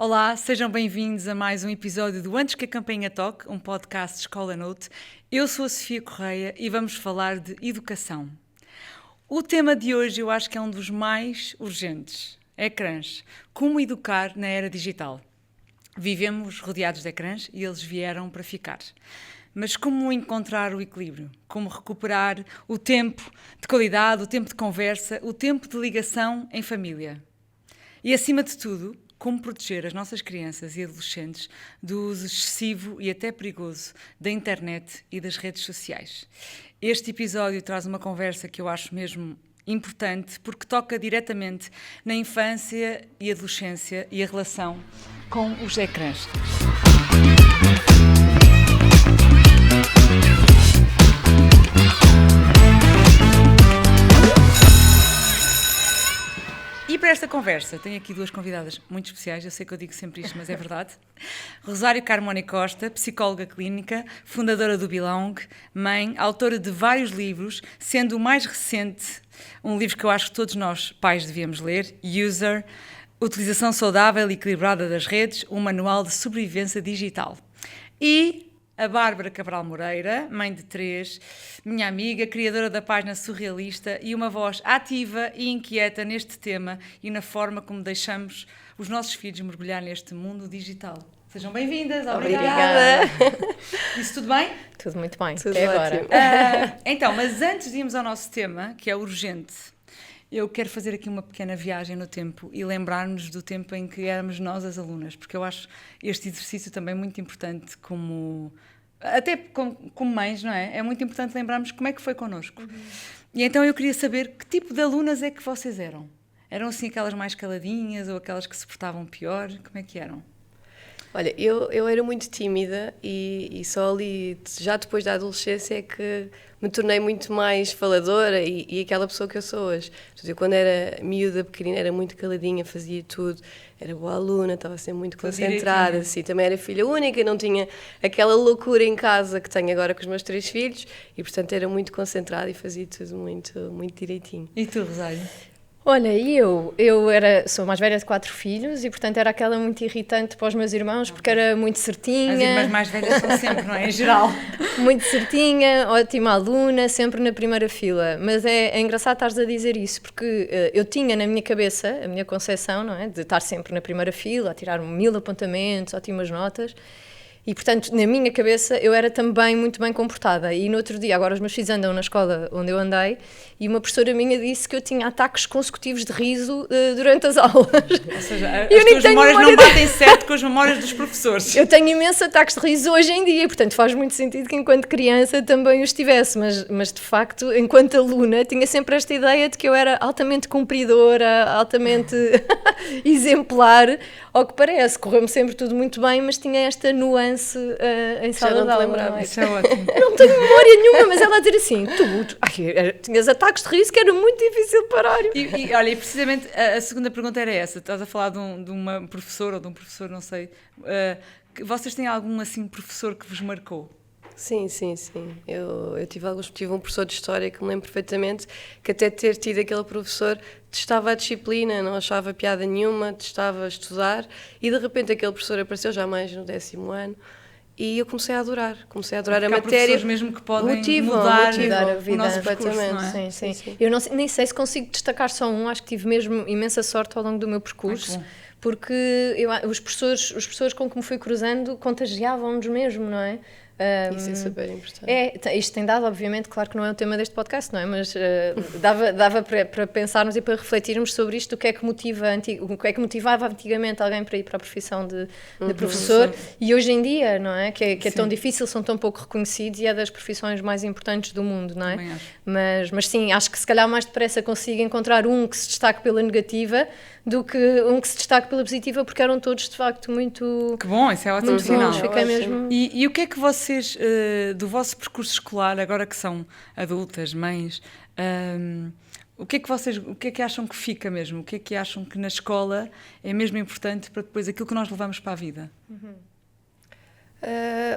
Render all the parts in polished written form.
Olá, sejam bem-vindos a mais um episódio do Antes que a Campainha Toque, um podcast de Escola Note. Eu sou a Sofia Correia e vamos falar de educação. O tema de hoje eu acho que é um dos mais urgentes. Ecrãs. Como educar na era digital? Vivemos rodeados de ecrãs e eles vieram para ficar. Mas como encontrar o equilíbrio? Como recuperar o tempo de qualidade, o tempo de conversa, o tempo de ligação em família? E acima de tudo, como proteger as nossas crianças e adolescentes do uso excessivo e até perigoso da internet e das redes sociais. Este episódio traz uma conversa que eu acho mesmo importante porque toca diretamente na infância e adolescência e a relação com os ecrãs. E para esta conversa, tenho aqui duas convidadas muito especiais, eu sei que eu digo sempre isto, mas é verdade. Rosário Carmona Costa, psicóloga clínica, fundadora do Belong, mãe, autora de vários livros, sendo o mais recente, um livro que eu acho que todos nós, pais, devíamos ler, User, Utilização Saudável e Equilibrada das Redes, um manual de sobrevivência digital. E a Bárbara Cabral Moreira, mãe de 3, minha amiga, criadora da página Surrealista e uma voz ativa e inquieta neste tema e na forma como deixamos os nossos filhos mergulhar neste mundo digital. Sejam bem-vindas, obrigada. Isso tudo bem? Tudo muito bem, tudo até agora. Então, mas antes de irmos ao nosso tema, que é urgente, eu quero fazer aqui uma pequena viagem no tempo e lembrar-nos do tempo em que éramos nós as alunas, porque eu acho este exercício também muito importante até como mães, não é? É muito importante lembrarmos como é que foi connosco. E então eu queria saber que tipo de alunas é que vocês eram? Eram assim aquelas mais caladinhas ou aquelas que se portavam pior? Como é que eram? Olha, eu era muito tímida e só ali, já depois da adolescência, é que me tornei muito mais faladora e aquela pessoa que eu sou hoje. Portanto, eu, quando era miúda, pequenina, era muito caladinha, fazia tudo, era boa aluna, estava sempre muito concentrada. Assim, também era filha única, não tinha aquela loucura em casa que tenho agora com os meus 3 filhos e, portanto, era muito concentrada e fazia tudo muito, muito direitinho. E tu, Rosário? Olha, sou mais velha de 4 filhos e, portanto, era aquela muito irritante para os meus irmãos, porque era muito certinha. As irmãs mais velhas são sempre, não é? Em geral. Muito certinha, ótima aluna, sempre na primeira fila. Mas é engraçado estares a dizer isso, porque eu tinha na minha cabeça, a minha concepção, não é? De estar sempre na primeira fila, a tirar 1000 apontamentos, ótimas notas. E, portanto, na minha cabeça, eu era também muito bem comportada. E no outro dia, agora os meus filhos andam na escola onde eu andei, e uma professora minha disse que eu tinha ataques consecutivos de riso durante as aulas. Ou seja, as tuas memórias não batem certo com as memórias dos professores. Eu tenho imensos ataques de riso hoje em dia, portanto faz muito sentido que enquanto criança também os tivesse, mas de facto, enquanto aluna, tinha sempre esta ideia de que eu era altamente cumpridora, altamente exemplar, ao que parece. Correu-me sempre tudo muito bem, mas tinha esta nuance em sala de aula. Isso é ótimo. Não tenho memória nenhuma, mas ela a dizer assim, tinhas ataques de riso que era muito difícil parar. E olha, e precisamente a segunda pergunta era essa. Estás a falar de uma professora ou de um professor, não sei. Vocês têm algum assim professor que vos marcou? Sim. Eu tive um professor de História que me lembro perfeitamente que até ter tido aquele professor testava a disciplina, não achava piada nenhuma, testava estudar e de repente aquele professor apareceu já mais no 10º ano e eu comecei a adorar a matéria. Mesmo que podem motivam mudar a vida, o nosso percurso, não é? Sim. Eu nem sei se consigo destacar só um, acho que tive mesmo imensa sorte ao longo do meu percurso. Porque os professores com que me fui cruzando contagiavam-nos mesmo, não é? Isso é super importante. Isto tem dado, obviamente, claro que não é o tema deste podcast, não é? Mas dava para pensarmos e para refletirmos sobre isto, o que é que motivava antigamente alguém para ir para a profissão de professor e hoje em dia, não é? Que é tão difícil, são tão pouco reconhecidos e é das profissões mais importantes do mundo, não é? Mas sim, acho que se calhar mais depressa consigo encontrar um que se destaque pela negativa do que um que se destaque pela positiva, porque eram todos de facto muito... Que bom, isso é ótimo sinal. Fiquei mesmo... E o que é que vocês, do vosso percurso escolar, agora que são adultas, mães, o que é que acham que fica mesmo? O que é que acham que na escola é mesmo importante para depois aquilo que nós levamos para a vida?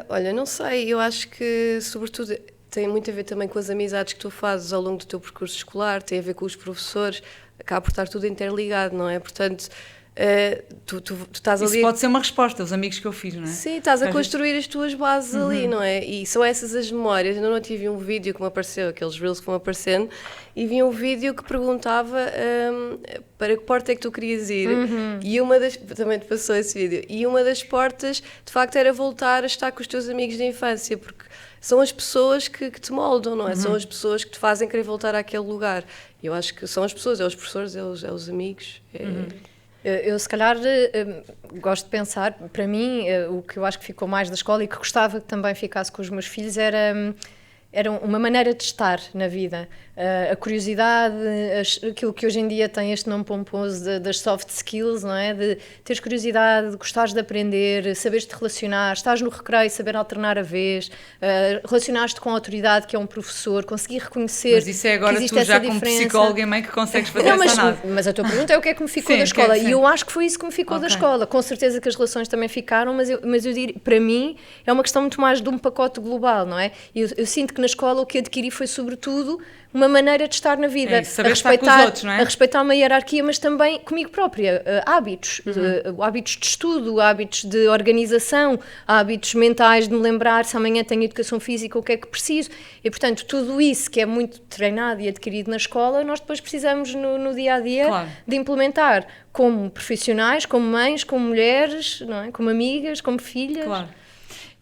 Olha, não sei, eu acho que sobretudo tem muito a ver também com as amizades que tu fazes ao longo do teu percurso escolar, tem a ver com os professores, acaba por estar tudo interligado, não é? Portanto, tu estás Isso ali... pode ser uma resposta, os amigos que eu fiz, não é? Sim, estás a Às construir as tuas bases ali, não é? E são essas as memórias. Ainda não tive um vídeo que me apareceu, aqueles reels que vão aparecendo, e vi um vídeo que perguntava para que porta é que tu querias ir. E também te passou esse vídeo, e uma das portas, de facto, era voltar a estar com os teus amigos de infância, porque são as pessoas que te moldam, não é? São as pessoas que te fazem querer voltar àquele lugar. Eu acho que são as pessoas, é os professores, é os amigos. Eu, se calhar, gosto de pensar, para mim, o que eu acho que ficou mais da escola e que gostava que também ficasse com os meus filhos era uma maneira de estar na vida. A curiosidade, aquilo que hoje em dia tem este nome pomposo das soft skills, não é? De teres curiosidade, de gostares de aprender, saberes te relacionar, estás no recreio, saber alternar a vez, relacionares-te com a autoridade que é um professor, conseguir reconhecer. Mas isso é agora que existe tu já essa como diferença. psicóloga e mãe que consegues fazer Não, essa análise. mas a tua pergunta é o que é que me ficou Sim, da escola. sim. E eu acho que foi isso que me ficou da escola. Com certeza que as relações também ficaram, mas eu diria, para mim, é uma questão muito mais de um pacote global, não é? Eu sinto que na escola o que adquiri foi, sobretudo, uma maneira de estar na vida, É isso, saber estar com os outros, não é? a respeitar uma hierarquia, mas também comigo própria, hábitos, hábitos de estudo, hábitos de organização, hábitos mentais de me lembrar se amanhã tenho educação física, o que é que preciso, e portanto tudo isso que é muito treinado e adquirido na escola, nós depois precisamos no dia-a-dia Claro. de implementar como profissionais, como mães, como mulheres, não é? Como amigas, como filhas. Claro.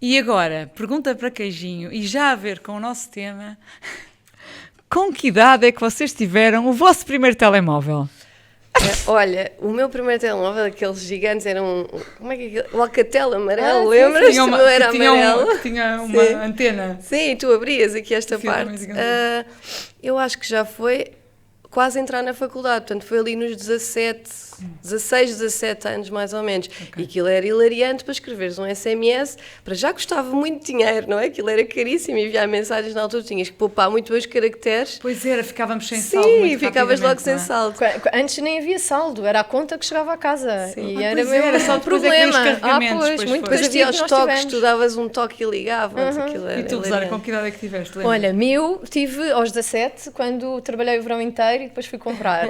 E agora, pergunta para Queijinho, e já a ver com o nosso tema, com que idade é que vocês tiveram o vosso primeiro telemóvel? Olha, o meu primeiro telemóvel, aqueles gigantes, era como é que é aquilo? O Alcatel amarelo, sim, lembras? Tinha Não era amarelo? que tinha uma Sim. antena. Sim, tu abrias aqui esta Sim, era parte. mais grande. Eu acho que já foi quase entrar na faculdade, portanto foi ali nos 16, 17 anos mais ou menos. E aquilo era hilariante para escreveres um SMS, para já custava muito dinheiro, não é? Aquilo era caríssimo, enviar mensagens na altura, tinhas que poupar muito bem os caracteres. Pois era, ficávamos sem saldo Sim, muito ficavas logo rapidamente, sem não é? saldo. Antes nem havia saldo, era a conta que chegava a casa. Sim. E Ah, era pois mesmo era, só um depois é que vem os problema. carregamentos, Pois, pois muito foi. Depois havia castigo os nós toques, tivemos. tu davas um toque e ligavam. Aquilo era E tu, Rosário, hilariante. com que idade é que tiveste? Lembras? Olha, meu tive aos 17, quando trabalhei o verão inteiro e depois fui comprar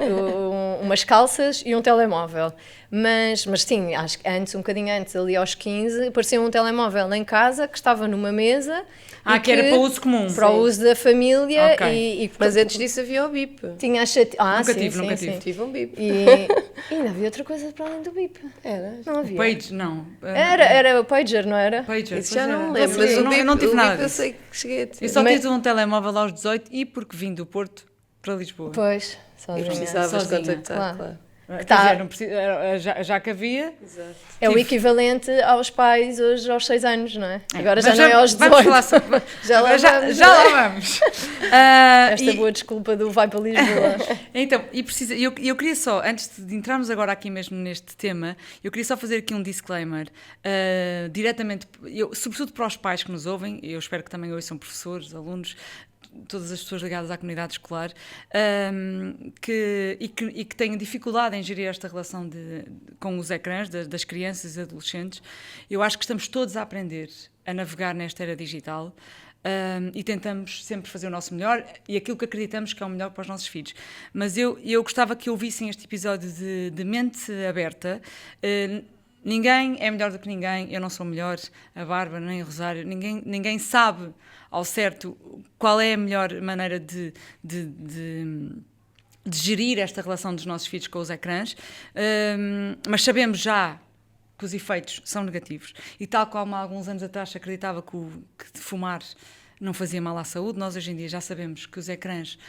umas calças e um telemóvel. Mas sim, acho que antes, um bocadinho antes, ali aos 15, apareceu um telemóvel em casa que estava numa mesa. e Que era para uso comum. Para o uso da família. Ok. E Mas antes disso havia o BIP. tinha Nunca sim, tive, sim, nunca sim. tive. Tive um BIP. E ainda havia outra coisa para além do BIP. Era. Não havia. Page, não. Era o pager, não era? Pager, Isso pois já não era. me lembro, Não sei, mas o BIP, eu não tive o nada BIP eu disso. sei que cheguei a ter. Eu só Mas- tive um telemóvel aos 18 e porque vim do Porto para Lisboa. Pois, E sozinha. precisavas sozinha, contactar, claro. claro. Quer tá. dizer, não precisa, já que havia. Exato. É o Tive. equivalente aos pais hoje aos 6 anos, não é? Agora já Mas não é aos 18. Vamos falar sobre... Já lá vamos, já não lá é? vamos. Esta boa desculpa do vai para Lisboa. Então, eu queria só, antes de entrarmos agora aqui mesmo neste tema, eu queria só fazer aqui um disclaimer, diretamente, sobretudo para os pais que nos ouvem, eu espero que também ouçam professores, alunos, todas as pessoas ligadas à comunidade escolar, que têm dificuldade em gerir esta relação com os ecrãs das crianças e adolescentes. Eu acho que estamos todos a aprender a navegar nesta era digital. E tentamos sempre fazer o nosso melhor e aquilo que acreditamos que é o melhor para os nossos filhos. Mas eu gostava que ouvissem este episódio de mente aberta. Ninguém é melhor do que ninguém, eu não sou melhor, a Bárbara nem a Rosário, ninguém sabe ao certo qual é a melhor maneira de gerir esta relação dos nossos filhos com os ecrãs, mas sabemos já que os efeitos são negativos. E tal como há alguns anos atrás se acreditava que fumar não fazia mal à saúde, nós hoje em dia já sabemos que os ecrãs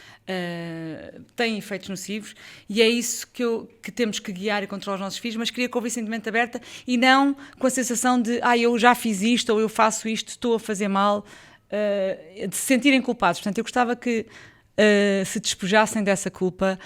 têm efeitos nocivos e é isso que temos que guiar e controlar os nossos filhos, mas queria que ouvissem de mente aberta e não com a sensação de eu já fiz isto ou eu faço isto, estou a fazer mal, de se sentirem culpados. Portanto, eu gostava que se despojassem dessa culpa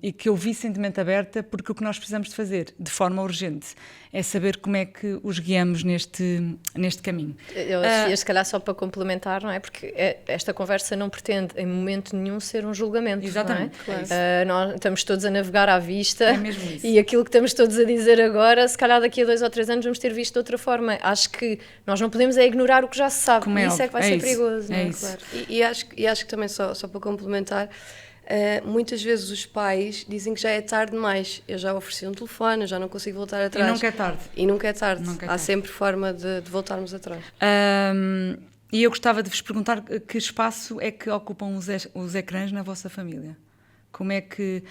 e que ouvissem de mente aberta, porque o que nós precisamos de fazer, de forma urgente, é saber como é que os guiamos neste caminho. Eu se calhar só para complementar, não é? Porque esta conversa não pretende em momento nenhum ser um julgamento. Exatamente, não é? claro. Nós estamos todos a navegar à vista É mesmo isso. e aquilo que estamos todos a dizer agora, se calhar daqui a 2 ou 3 anos vamos ter visto de outra forma. Acho que nós não podemos ignorar o que já se sabe, Como e é isso é que vai óbvio, ser é isso, perigoso. é não é? isso. Claro. E acho que também, só para complementar, muitas vezes os pais dizem que já é tarde demais. Eu já ofereci um telefone, eu já não consigo voltar atrás. E nunca é tarde. E nunca é tarde. Nunca é Há tarde. sempre forma de voltarmos atrás. E eu gostava de vos perguntar que espaço é que ocupam os ecrãs na vossa família? Como é que...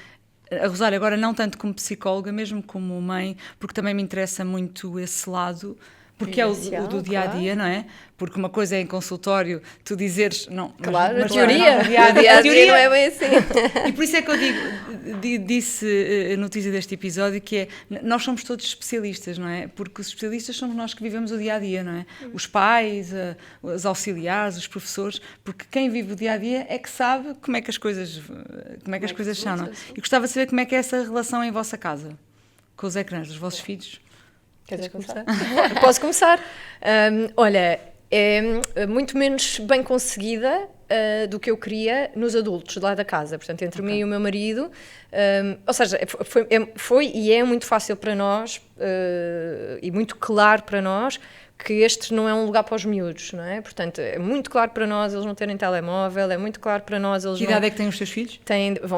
A Rosália, agora não tanto como psicóloga, mesmo como mãe, porque também me interessa muito esse lado, porque é o do dia-a-dia, não é? Porque uma coisa é em consultório, tu dizeres... Não, Claro, a não, teoria. O dia-a-dia não é bem assim. E por isso é que eu disse a notícia deste episódio, que é, nós somos todos especialistas, não é? Porque os especialistas somos nós que vivemos o dia-a-dia, não é? Os pais, os auxiliares, os professores, porque quem vive o dia-a-dia é que sabe como é que as coisas são, não é? E gostava de saber como é que é essa relação em vossa casa, com os ecrãs dos vossos filhos. Queres começar? Posso começar? Olha, é muito menos bem conseguida do que eu queria nos adultos lá da casa, portanto, entre mim e o meu marido. Ou seja, foi e é muito fácil para nós e muito claro para nós que este não é um lugar para os miúdos, não é? Portanto, é muito claro para nós eles não terem telemóvel, é muito claro para nós eles Que idade é que têm os teus filhos?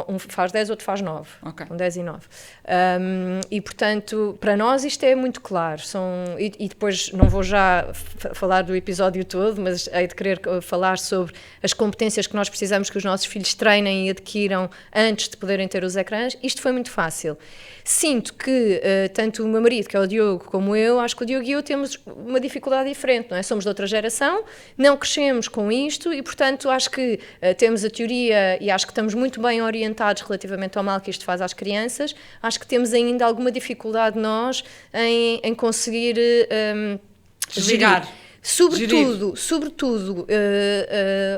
Um faz 10, outro faz 9. Ok. 10 e 9. E, portanto, para nós isto é muito claro. E depois, não vou já falar do episódio todo, mas hei de querer falar sobre as competências que nós precisamos que os nossos filhos treinem e adquiram antes de poderem ter os ecrãs. Isto foi muito fácil. Sinto que tanto o meu marido, que é o Diogo, como eu, acho que o Diogo e eu temos uma dificuldade diferente, não é? Somos de outra geração, não crescemos com isto e, portanto, acho que temos a teoria e acho que estamos muito bem orientados relativamente ao mal que isto faz às crianças. Acho que temos ainda alguma dificuldade nós em conseguir Desligar. gerir. Sobretudo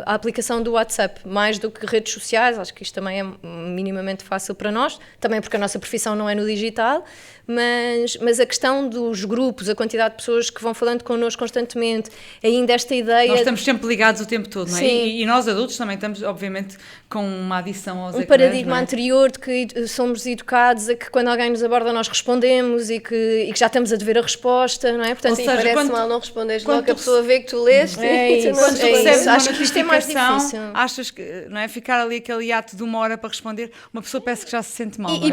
a aplicação do WhatsApp, mais do que redes sociais, acho que isto também é minimamente fácil para nós, também porque a nossa profissão não é no digital, mas a questão dos grupos, a quantidade de pessoas que vão falando connosco constantemente, ainda esta ideia... Nós estamos sempre ligados o tempo todo, não é? Sim. E nós adultos também estamos, obviamente, com uma adição aos ecrãs, paradigma não é? anterior de que somos educados a que quando alguém nos aborda nós respondemos e que já estamos a dever a resposta, não é? Portanto, Ou seja, Parece quando- mal não responderes quando logo, que a tu- pessoa vê que tu leste É e tu isso. não Quando tu É recebes isso. uma Acho que isto é mais notificação, difícil. achas que, não é? Ficar ali aquele ato de 1 hora para responder, uma pessoa parece que já se sente mal, não é?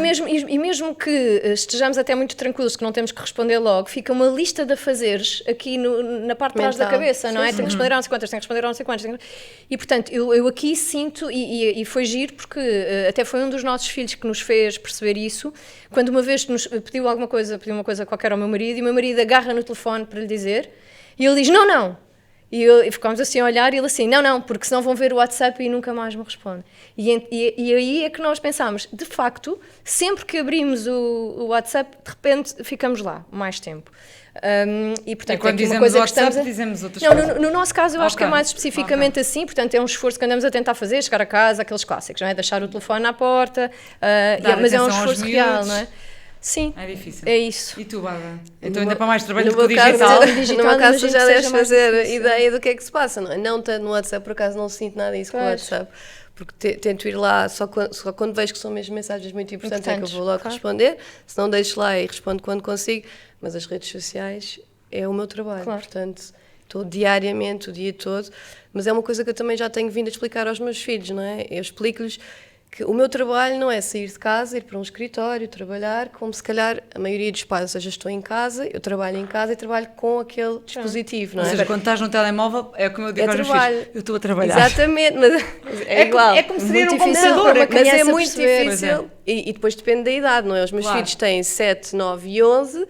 E mesmo que estejamos até muito tranquilos que não temos que responder logo, fica uma lista de afazeres aqui na parte de trás da Mental. cabeça, não é? Sim, Tenho que responder a não sei quantas, tenho que responder a não sei quantas. E, portanto, eu aqui sinto, e foi giro, porque até foi um dos nossos filhos que nos fez perceber isso, quando uma vez nos pediu uma coisa qualquer ao meu marido, e o meu marido agarra no telefone para lhe dizer, e ele diz, não. E ficámos assim a olhar e ele assim, não, porque senão vão ver o WhatsApp e nunca mais me responde. E aí é que nós pensámos, de facto, sempre que abrimos o WhatsApp, de repente ficamos lá mais tempo. E, portanto, E quando é aqui uma dizemos coisa WhatsApp, que estamos dizemos outras Não, coisas. no nosso caso eu acho que é Ok, mais especificamente assim, portanto é um esforço que andamos a tentar fazer, chegar a casa, aqueles clássicos, não é? Deixar o telefone à porta, mas é um atenção aos esforço real, miúdos. não é? Sim, É difícil. é isso. E tu, Bárbara? Então ainda para mais trabalho No do que o meu caso, digital. digital, no meu caso, imagino tu já que deves seja mais fazer difícil. ideia do que é que se passa, não é? Não tanto no WhatsApp, por acaso não sinto nada disso com o Pois. WhatsApp, porque tento ir lá só quando vejo que são mesmo mensagens muito importantes, é que eu vou logo claro. responder, se não deixo lá e respondo quando consigo, mas as redes sociais é o meu trabalho, Claro. portanto estou diariamente, o dia todo, mas é uma coisa que eu também já tenho vindo a explicar aos meus filhos, não é? Eu explico-lhes que o meu trabalho não é sair de casa, ir para um escritório, trabalhar, como se calhar a maioria dos pais, ou seja, estou em casa, eu trabalho em casa e trabalho com aquele dispositivo, não Ou é? seja, quando estás no telemóvel, é como eu digo É aos meus trabalho. filhos, eu estou a trabalhar. Exatamente, mas é igual. É como se ter um Muito difícil computador. para uma Mas é criança muito perceber. difícil e depois depende da idade, não é? Os meus Claro. filhos têm 7, 9 e 11,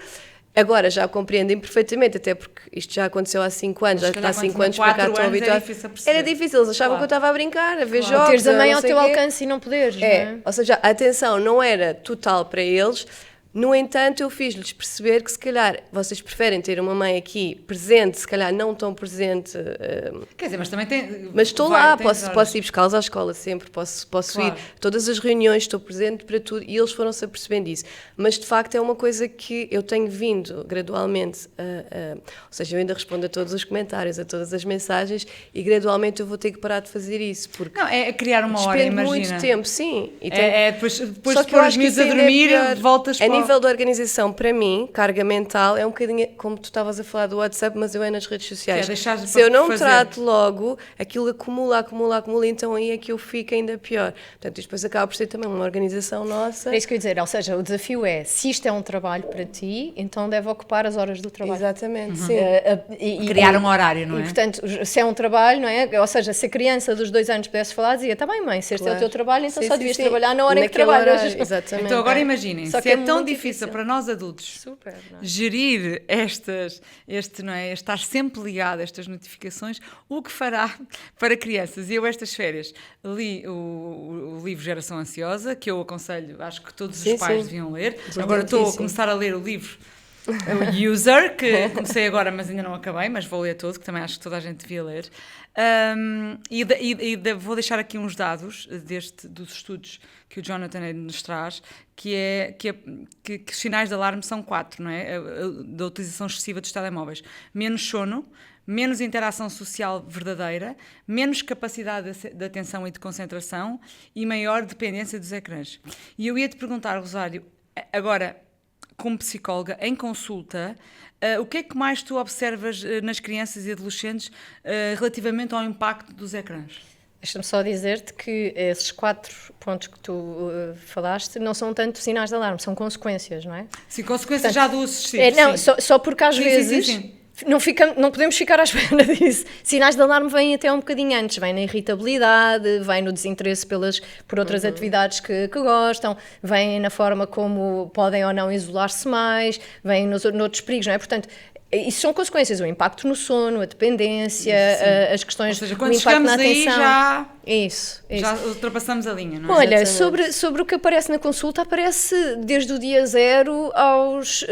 agora já compreendem perfeitamente, até porque isto já aconteceu há 5 anos, Mas já se calhar há 5 quando anos tinham para cá 4 estão anos era habituados. difícil perceber. Era difícil, eles achavam Claro. que eu estava a brincar, a ver Claro. jogos, Teres a mãe não ao sei teu quê. alcance e não poderes, não é? Ou seja, a atenção não era total para eles, no entanto eu fiz-lhes perceber que se calhar vocês preferem ter uma mãe aqui presente, se calhar não tão presente, Quer dizer, mas também tem... mas estou vai, lá, tens horas. posso ir buscá-los à escola sempre, posso Claro. ir a todas as reuniões, estou presente para tudo e eles foram-se apercebendo disso. Mas de facto é uma coisa que eu tenho vindo gradualmente, ou seja, eu ainda respondo a todos os comentários, a todas as mensagens e gradualmente eu vou ter que parar de fazer isso, porque Não, é criar uma hora, despende imagina. muito tempo, sim. E tem- Depois Só de que eu pôr os acho que miúdos isso a ainda é dormir, pior. voltas A para nível de organização, para mim, carga mental é um bocadinho como tu estavas a falar do WhatsApp, mas eu é nas redes sociais. Se eu não trato logo, aquilo acumula, então aí é que eu fico ainda pior. Portanto, isto depois acaba por ser também uma organização nossa. É isso que eu ia dizer, ou seja, o desafio é, se isto é um trabalho para ti, então deve ocupar as horas do trabalho. Exatamente, sim. Criar um horário, não é? E, portanto, se é um trabalho, não é? Ou seja, se a criança dos 2 anos pudesse falar, dizia, está bem mãe, se este é o teu trabalho, então só devias trabalhar na hora em que trabalhas. Exatamente. Então agora imaginem, Só se que é tão muito difícil para nós adultos Super, não é? gerir não é? Estar sempre ligado a estas notificações, o que fará para crianças? E eu estas férias li o livro Geração Ansiosa, que eu aconselho, acho que todos os pais deviam ler. Agora estou a começar a ler o livro o User, que comecei agora, mas ainda não acabei, mas vou ler todo, que também acho que toda a gente devia ler. Vou deixar aqui uns dados dos estudos que o Jonathan nos traz, que os sinais de alarme são 4, não é? Da utilização excessiva dos telemóveis. Menos sono, menos interação social verdadeira, menos capacidade de atenção e de concentração e maior dependência dos ecrãs. E eu ia-te perguntar, Rosário, agora, como psicóloga, em consulta, o que é que mais tu observas nas crianças e adolescentes relativamente ao impacto dos ecrãs? Deixa-me só dizer-te que esses 4 pontos que tu falaste não são tanto sinais de alarme, são consequências, não é? Sim, consequências já do assistido. Não, só porque às vezes... Sim. Não podemos ficar à espera disso. Sinais de alarme vêm até um bocadinho antes. Vêm na irritabilidade, vêm no desinteresse por outras atividades que gostam, vêm na forma como podem ou não isolar-se mais, vêm noutros perigos, não é? Portanto, isso são consequências, o impacto no sono, a dependência, as questões do impacto quando chegamos na atenção. Aí já ultrapassamos a linha, não é? Olha, sobre o que aparece na consulta, aparece desde o dia 0 aos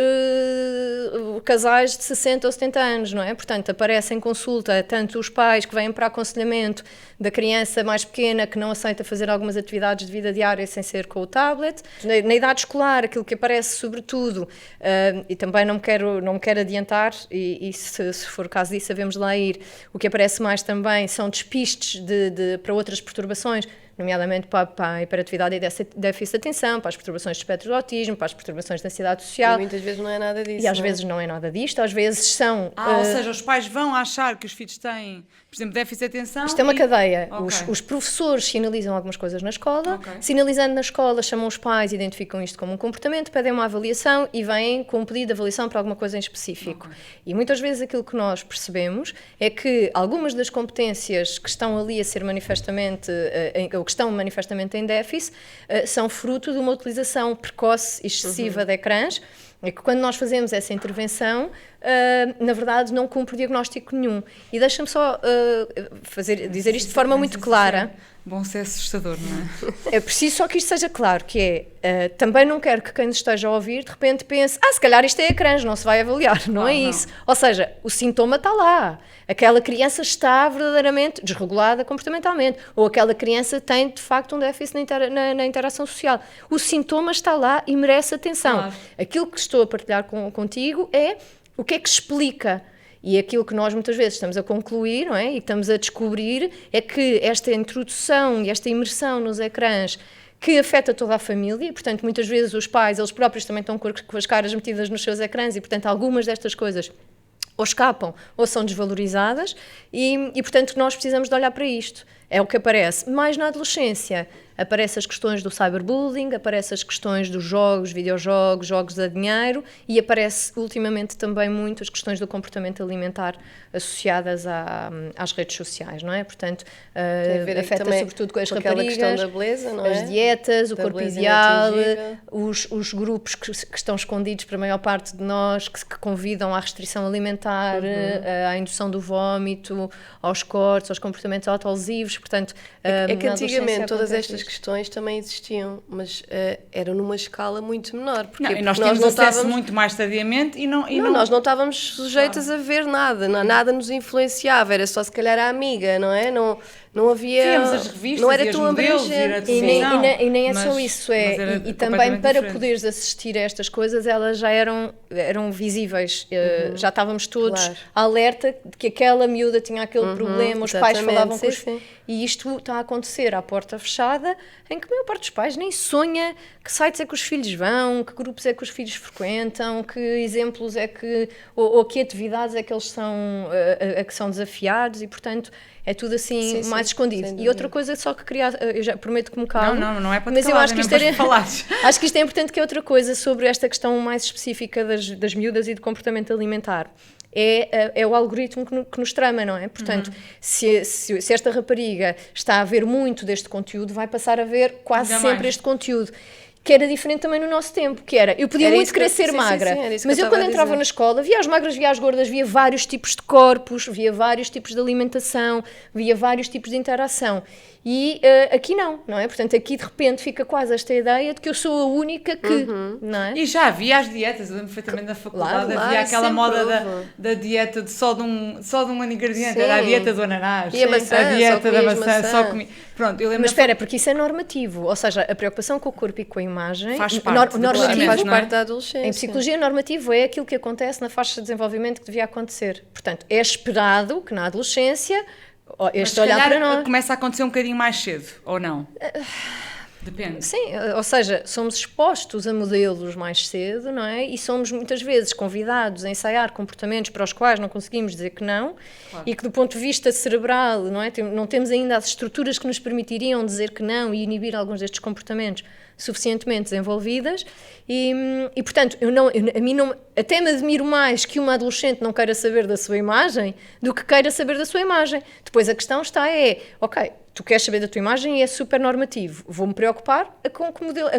casais de 60 ou 70 anos, não é? Portanto, aparece em consulta tanto os pais que vêm para aconselhamento da criança mais pequena que não aceita fazer algumas atividades de vida diária sem ser com o tablet. Na idade escolar, aquilo que aparece sobretudo, e também não me quero adiantar, e se for o caso disso, sabemos lá ir, o que aparece mais também são despistes para outras perturbações, nomeadamente para a hiperatividade e déficit de atenção, para as perturbações de espectro do autismo, para as perturbações de ansiedade social. E muitas vezes não é nada disso. E às vezes não é nada disto, às vezes são... ou seja, os pais vão achar que os filhos têm, por exemplo, déficit de atenção... Isto é uma cadeia. Okay. Os professores sinalizam algumas coisas na escola, sinalizando na escola, chamam os pais, identificam isto como um comportamento, pedem uma avaliação e vêm com um pedido de avaliação para alguma coisa em específico. E muitas vezes aquilo que nós percebemos é que algumas das competências que estão ali a ser manifestamente... ou que estão manifestamente em déficit, são fruto de uma utilização precoce e excessiva de ecrãs, e que quando nós fazemos essa intervenção, na verdade não cumpre diagnóstico nenhum. E deixa-me só dizer isto de forma muito clara. Bom, ser assustador, não é? É preciso só que isto seja claro, que é, também não quero que quem nos esteja a ouvir de repente pense, se calhar isto é ecrãs, não se vai avaliar, não é isso. Ou seja, o sintoma está lá, aquela criança está verdadeiramente desregulada comportamentalmente, ou aquela criança tem de facto um déficit na interação social. O sintoma está lá e merece atenção. Claro. Aquilo que estou a partilhar contigo é o que é que explica. E aquilo que nós muitas vezes estamos a concluir, não é? E estamos a descobrir é que esta introdução e esta imersão nos ecrãs que afeta toda a família, e portanto muitas vezes os pais, eles próprios também estão com as caras metidas nos seus ecrãs e portanto algumas destas coisas ou escapam ou são desvalorizadas e portanto nós precisamos de olhar para isto. É o que aparece. Mais na adolescência aparecem as questões do cyberbullying, aparecem as questões dos jogos, videojogos, jogos a dinheiro e aparece ultimamente também muito as questões do comportamento alimentar associadas às redes sociais, não é? Portanto, afeta sobretudo com as raparigas, questão da beleza, não é? As dietas, o corpo ideal, os grupos que estão escondidos para a maior parte de nós, que convidam à restrição alimentar, à indução do vómito, aos cortes, aos comportamentos autolesivos, portanto... É que antigamente todas estas questões também existiam, mas eram numa escala muito menor. Porque nós tínhamos acesso muito mais tardiamente e nós não estávamos sujeitas a ver nada, nada nos influenciava, era só se calhar a amiga, não é? não havia... Tínhamos as revistas não era e as tão modelos e era abrangente. E televisão. nem, e nem é só Mas- isso, mas era e também completamente para diferente. poderes assistir a estas coisas, elas já eram visíveis. Já estávamos todos Claro. alerta de que aquela miúda tinha aquele problema, os pais exatamente, falavam com sim, os... sim. E isto está a acontecer à porta fechada, em que a maior parte dos pais nem sonha que sites é que os filhos vão, que grupos é que os filhos frequentam, que exemplos é que... ou que atividades é que eles são, a que são desafiados, e portanto é tudo assim Sim, mais sim, escondido. sem E outra dúvida. coisa só que queria... Eu já prometo que me calo. Não é para te Mas eu calar, acho que é isto mesmo era... para falares. Acho que isto é importante, que é outra coisa sobre esta questão mais específica das miúdas e do comportamento alimentar. É o algoritmo que nos trama, não é? Portanto, se esta rapariga está a ver muito deste conteúdo, vai passar a ver quase Ainda sempre mais. este conteúdo. Que era diferente também no nosso tempo, que era, eu podia Era muito isso que querer eu- ser sim, sim, magra, sim, era isso que mas eu eu quando estava a entrava dizer. na escola, via as magras, via as gordas, via vários tipos de corpos, via vários tipos de alimentação, via vários tipos de interação. E aqui não é? Portanto, aqui de repente fica quase esta ideia de que eu sou a única que, não é? E já havia as dietas, eu lembro perfeitamente da faculdade, Claro, havia aquela sempre moda houve. da dieta de só de um ingrediente, Sim. era a dieta do ananás, E a maçã, a dieta só da comias maçã, maçã. só comi... Pronto, eu lembro Mas da espera, porque isso é normativo, ou seja, a preocupação com o corpo e com a imagem... Faz parte do normativo, crescimento, faz não é? parte da adolescência. Em psicologia, normativo é aquilo que acontece na faixa de desenvolvimento que devia acontecer. Portanto, é esperado que na adolescência Mas este se olhar calhar para nós... começa a acontecer um bocadinho mais cedo, ou não? Depende. Sim, ou seja, somos expostos a modelos mais cedo, não é? E somos muitas vezes convidados a ensaiar comportamentos para os quais não conseguimos dizer que não, Claro. e que do ponto de vista cerebral, não é? Não temos ainda as estruturas que nos permitiriam dizer que não e inibir alguns destes comportamentos suficientemente desenvolvidas, e portanto, a mim não, até me admiro mais que uma adolescente não queira saber da sua imagem do que queira saber da sua imagem. Depois a questão está ok, tu queres saber da tua imagem e é super normativo, vou-me preocupar a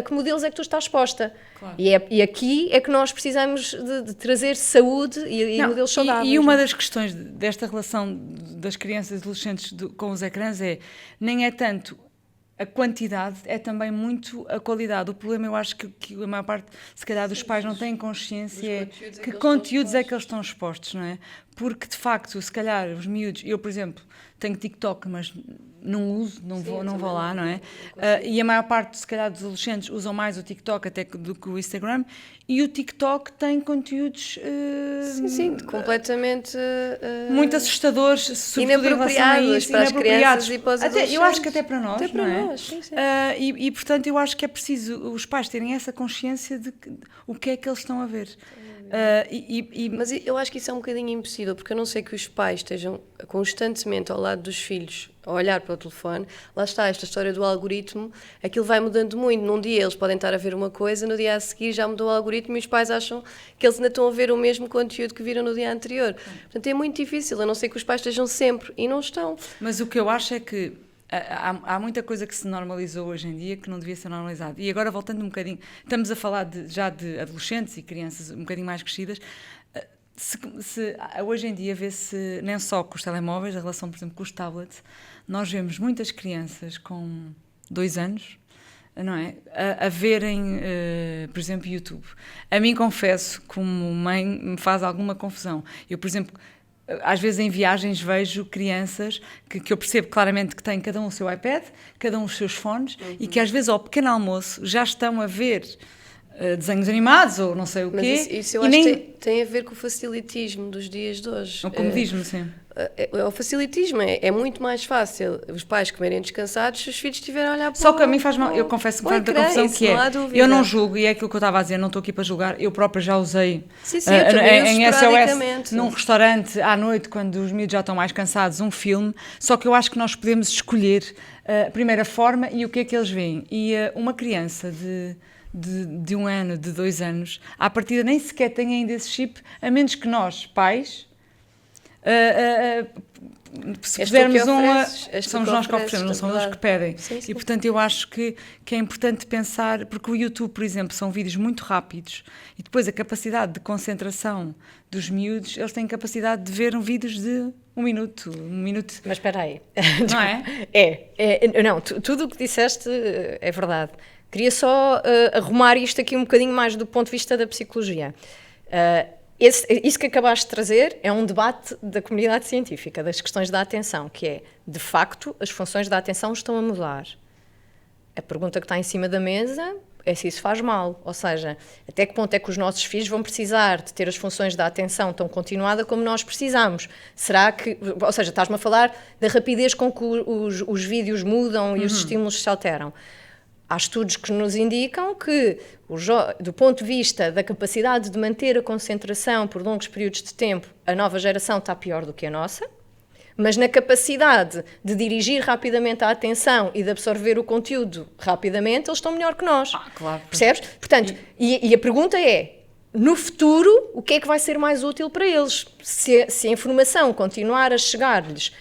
que modelos é que tu estás exposta. Claro. E aqui é que nós precisamos de trazer saúde e Não, modelos saudáveis. e uma não é? das questões desta relação das crianças e adolescentes com os ecrãs nem é tanto a quantidade, é também muito a qualidade. O problema, eu acho que a maior parte, se calhar, dos pais não têm consciência é conteúdos a que que eles conteúdos estão é que eles estão expostos, não é? Porque, de facto, se calhar, os miúdos... Eu, por exemplo, tenho TikTok, mas não uso, não vou lá, não é? E a maior parte, se calhar, dos adolescentes usam mais o TikTok até do que o Instagram, e o TikTok tem conteúdos Sim, completamente muito assustadores, sobretudo em relação a inapropriados isso, para as inapropriados. crianças e para os Eu adolescentes. acho que até para nós, Até para não é? nós, sim, sim. E, portanto, eu acho que é preciso os pais terem essa consciência de o que é que eles estão a ver. Mas eu acho que isso é um bocadinho impossível, porque eu não sei que os pais estejam constantemente ao lado dos filhos a olhar para o telefone. Lá está, esta história do algoritmo, aquilo vai mudando muito. Num dia eles podem estar a ver uma coisa, no dia a seguir já mudou o algoritmo e os pais acham que eles ainda estão a ver o mesmo conteúdo que viram no dia anterior. Portanto, é muito difícil, a não ser que os pais estejam sempre, e não estão. Mas o que eu acho é que há muita coisa que se normalizou hoje em dia que não devia ser normalizada. E agora, voltando um bocadinho, estamos a falar já de adolescentes e crianças um bocadinho mais crescidas. Hoje em dia vê-se, nem só com os telemóveis, a relação, por exemplo, com os tablets, nós vemos muitas crianças com 2 anos, não é? A verem, por exemplo, YouTube. A mim, confesso, como mãe, me faz alguma confusão. Eu, por exemplo, às vezes em viagens vejo crianças que eu percebo claramente que têm cada um o seu iPad, cada um os seus fones, e que às vezes ao pequeno almoço já estão a ver desenhos animados ou não sei o quê. Mas isso eu e acho nem... que tem a ver com o facilitismo dos dias de hoje. O comodismo, sim. O facilitismo é muito mais fácil os pais comerem descansados se os filhos estiverem a olhar para Só que a mim faz mal, eu confesso que me faz muita confusão, que eu não julgo, e é aquilo que eu estava a dizer, não estou aqui para julgar, eu própria já usei Sim, eu também uso em SOS, esporadicamente. num restaurante à noite, quando os miúdos já estão mais cansados, um filme, só que eu acho que nós podemos escolher a primeira forma e o que é que eles veem. E uma criança de 1 ano, de 2 anos, à partida nem sequer tem ainda esse chip, a menos que nós, pais, se pudermos somos nós que oferecemos, não são eles que pedem. Sim. E portanto eu acho que é importante pensar, porque o YouTube, por exemplo, são vídeos muito rápidos e depois a capacidade de concentração dos miúdos, eles têm capacidade de ver vídeos de 1 minuto. Mas espera aí. Não é? Não, tudo o que disseste é verdade. Queria só arrumar isto aqui um bocadinho mais do ponto de vista da psicologia. Isso que acabaste de trazer é um debate da comunidade científica, das questões da atenção, que é, de facto, as funções da atenção estão a mudar. A pergunta que está em cima da mesa é se isso faz mal, ou seja, até que ponto é que os nossos filhos vão precisar de ter as funções da atenção tão continuada como nós precisamos? Será que, ou seja, estás-me a falar da rapidez com que os vídeos mudam e os estímulos se alteram. Há estudos que nos indicam que, do ponto de vista da capacidade de manter a concentração por longos períodos de tempo, a nova geração está pior do que a nossa, mas na capacidade de dirigir rapidamente a atenção e de absorver o conteúdo rapidamente, eles estão melhor que nós. Claro. Percebes? Portanto, e a pergunta é, no futuro, o que é que vai ser mais útil para eles? Se a informação continuar a chegar-lhes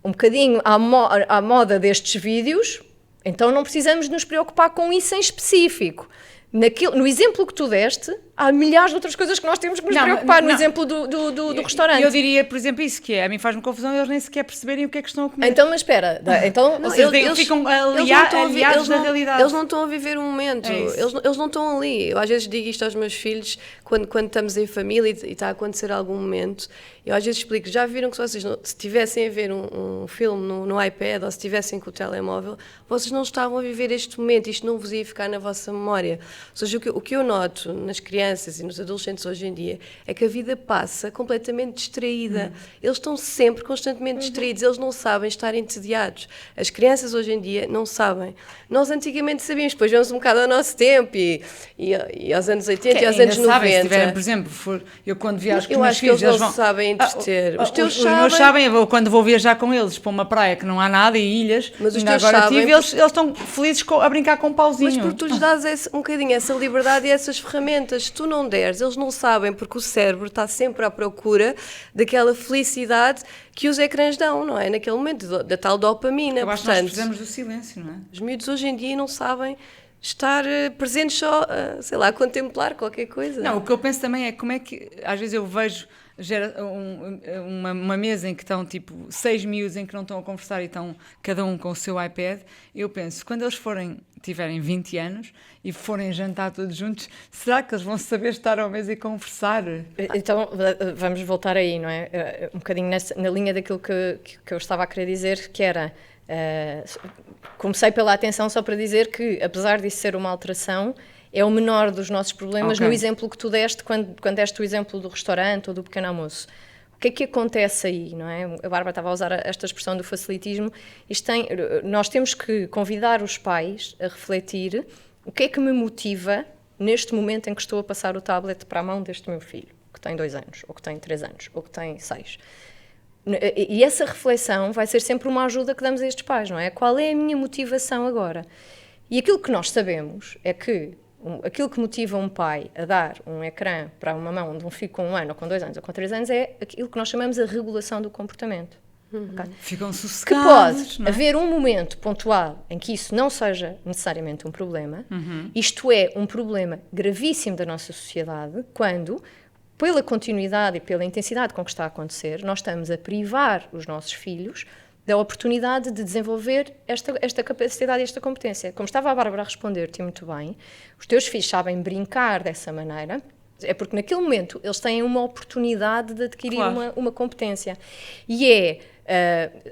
um bocadinho à moda destes vídeos, então não precisamos nos preocupar com isso em específico. No exemplo que tu deste, há milhares de outras coisas que nós temos que nos preocupar. No exemplo do restaurante. Eu diria, por exemplo, isso que é. A mim faz-me confusão eles nem sequer perceberem o que é que estão a comer. Então, mas espera. Então, eles ficam aliados da realidade. Eles não estão a viver um momento. É Eles não estão ali. Eu às vezes digo isto aos meus filhos, quando estamos em família e está a acontecer algum momento. Eu às vezes explico, já viram que se vocês se estivessem a ver um filme no iPad ou se estivessem com o telemóvel, vocês não estavam a viver este momento, isto não vos ia ficar na vossa memória. Ou seja, o que eu noto nas crianças e nos adolescentes hoje em dia é que a vida passa completamente distraída. Eles estão sempre constantemente distraídos, eles não sabem estar entediados. As crianças hoje em dia não sabem. Nós antigamente sabíamos, depois vemos um bocado ao nosso tempo e aos anos 80 e aos anos 90. Sabem, se tiverem, por exemplo, eu quando viajo com os meus filhos, eles não sabem entreter. Os meus sabem, quando vou viajar com eles para uma praia que não há nada e ilhas, mas ainda agora tive, eles estão felizes a brincar com um pauzinho. Mas porque tu lhes dás um bocadinho essa liberdade e essas ferramentas, se tu não deres, eles não sabem, porque o cérebro está sempre à procura daquela felicidade que os ecrãs dão, não é? Naquele momento, da tal dopamina. Eu acho que nós precisamos do silêncio, não é? Os miúdos hoje em dia não sabem estar presentes só, sei lá, a contemplar qualquer coisa. Não, o que eu penso também é como é que, às vezes eu vejo uma mesa em que estão tipo 6 miúdos em que não estão a conversar e estão cada um com o seu iPad, eu penso, quando eles tiverem 20 anos e forem jantar todos juntos, será que eles vão saber estar à mesa e conversar? Então, vamos voltar aí, não é? Um bocadinho na linha daquilo que eu estava a querer dizer, que era... comecei pela atenção só para dizer que, apesar disso ser uma alteração, é o menor dos nossos problemas. Okay. No exemplo que tu deste, quando deste o exemplo do restaurante ou do pequeno almoço. O que é que acontece aí, não é? A Bárbara estava a usar esta expressão do facilitismo. Nós temos que convidar os pais a refletir o que é que me motiva neste momento em que estou a passar o tablet para a mão deste meu filho, que tem 2 anos, ou que tem 3 anos, ou que tem 6. E essa reflexão vai ser sempre uma ajuda que damos a estes pais, não é? Qual é a minha motivação agora? E aquilo que nós sabemos é que aquilo que motiva um pai a dar um ecrã para uma mão de um filho com 1 ano, ou com 2 anos, ou com 3 anos, é aquilo que nós chamamos a regulação do comportamento. Okay? Ficam sossegados. Que pode haver um momento pontual em que isso não seja necessariamente um problema, isto é, um problema gravíssimo da nossa sociedade, quando, pela continuidade e pela intensidade com que está a acontecer, nós estamos a privar os nossos filhos da oportunidade de desenvolver esta capacidade e esta competência. Como estava a Bárbara a responder-te muito bem, os teus filhos sabem brincar dessa maneira, é porque naquele momento eles têm uma oportunidade de adquirir uma competência. E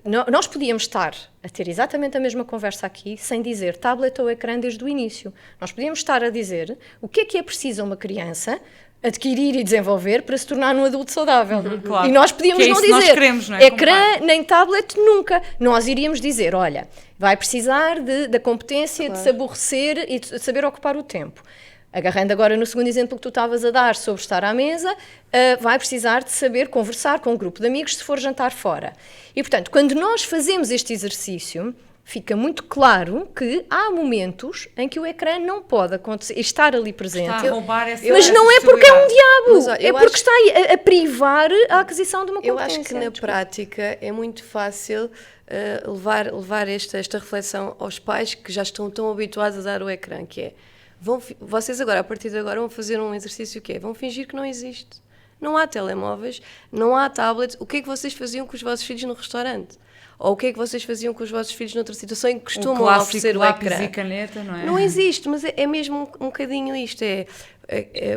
nós podíamos estar a ter exatamente a mesma conversa aqui sem dizer tablet ou ecrã desde o início. Nós podíamos estar a dizer o que é preciso a uma criança adquirir e desenvolver para se tornar um adulto saudável. Claro. E nós podíamos não dizer nós queremos, não é? ecrã nem tablet nunca. Nós iríamos dizer, olha, vai precisar da competência de se aborrecer e de saber ocupar o tempo. Agarrando agora no segundo exemplo que tu estavas a dar sobre estar à mesa, vai precisar de saber conversar com um grupo de amigos se for jantar fora. E, portanto, quando nós fazemos este exercício, fica muito claro que há momentos em que o ecrã não pode acontecer, estar ali presente. Está a roubar essa mas não é porque é um diabo, é porque está a privar a aquisição de uma competência. Eu acho que na prática é muito fácil levar esta reflexão aos pais que já estão tão habituados a dar o ecrã, que é, vocês agora, a partir de agora, vão fazer um exercício que é, vão fingir que não existe. Não há telemóveis, não há tablets. O que é que vocês faziam com os vossos filhos no restaurante? Ou o que é que vocês faziam com os vossos filhos noutra situação em que costumam oferecer o ecrã? E caneta, não é? Não existe, mas é mesmo um bocadinho isto.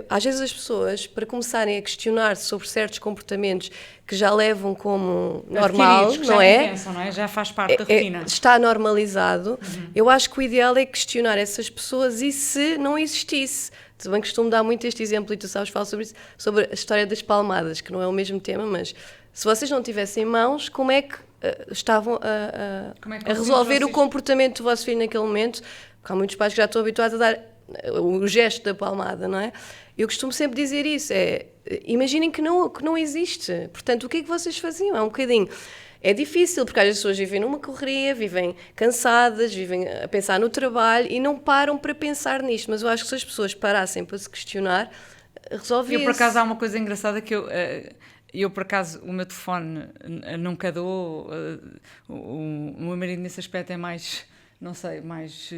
às vezes as pessoas, para começarem a questionar-se sobre certos comportamentos que já levam como normal, Adquiridos, que não já é? Pensam, não é? Já faz parte da rotina. Está normalizado. Eu acho que o ideal é questionar essas pessoas e se não existisse. Também costumo dar muito este exemplo, e tu sabes falar sobre isso, sobre a história das palmadas, que não é o mesmo tema, mas se vocês não tivessem mãos, como é que estavam a resolver o comportamento do vosso filho naquele momento? Porque há muitos pais que já estão habituados a dar o gesto da palmada, não é? Eu costumo sempre dizer isso, imaginem que não existe. Portanto, o que é que vocês faziam? É um bocadinho... É difícil, porque às vezes as pessoas vivem numa correria, vivem cansadas, vivem a pensar no trabalho e não param para pensar nisto. Mas eu acho que se as pessoas parassem para se questionar, resolvia-se. Eu, por acaso, há uma coisa engraçada que eu por acaso, o meu telefone nunca dou. O meu marido, nesse aspecto, é mais... Não sei, mais...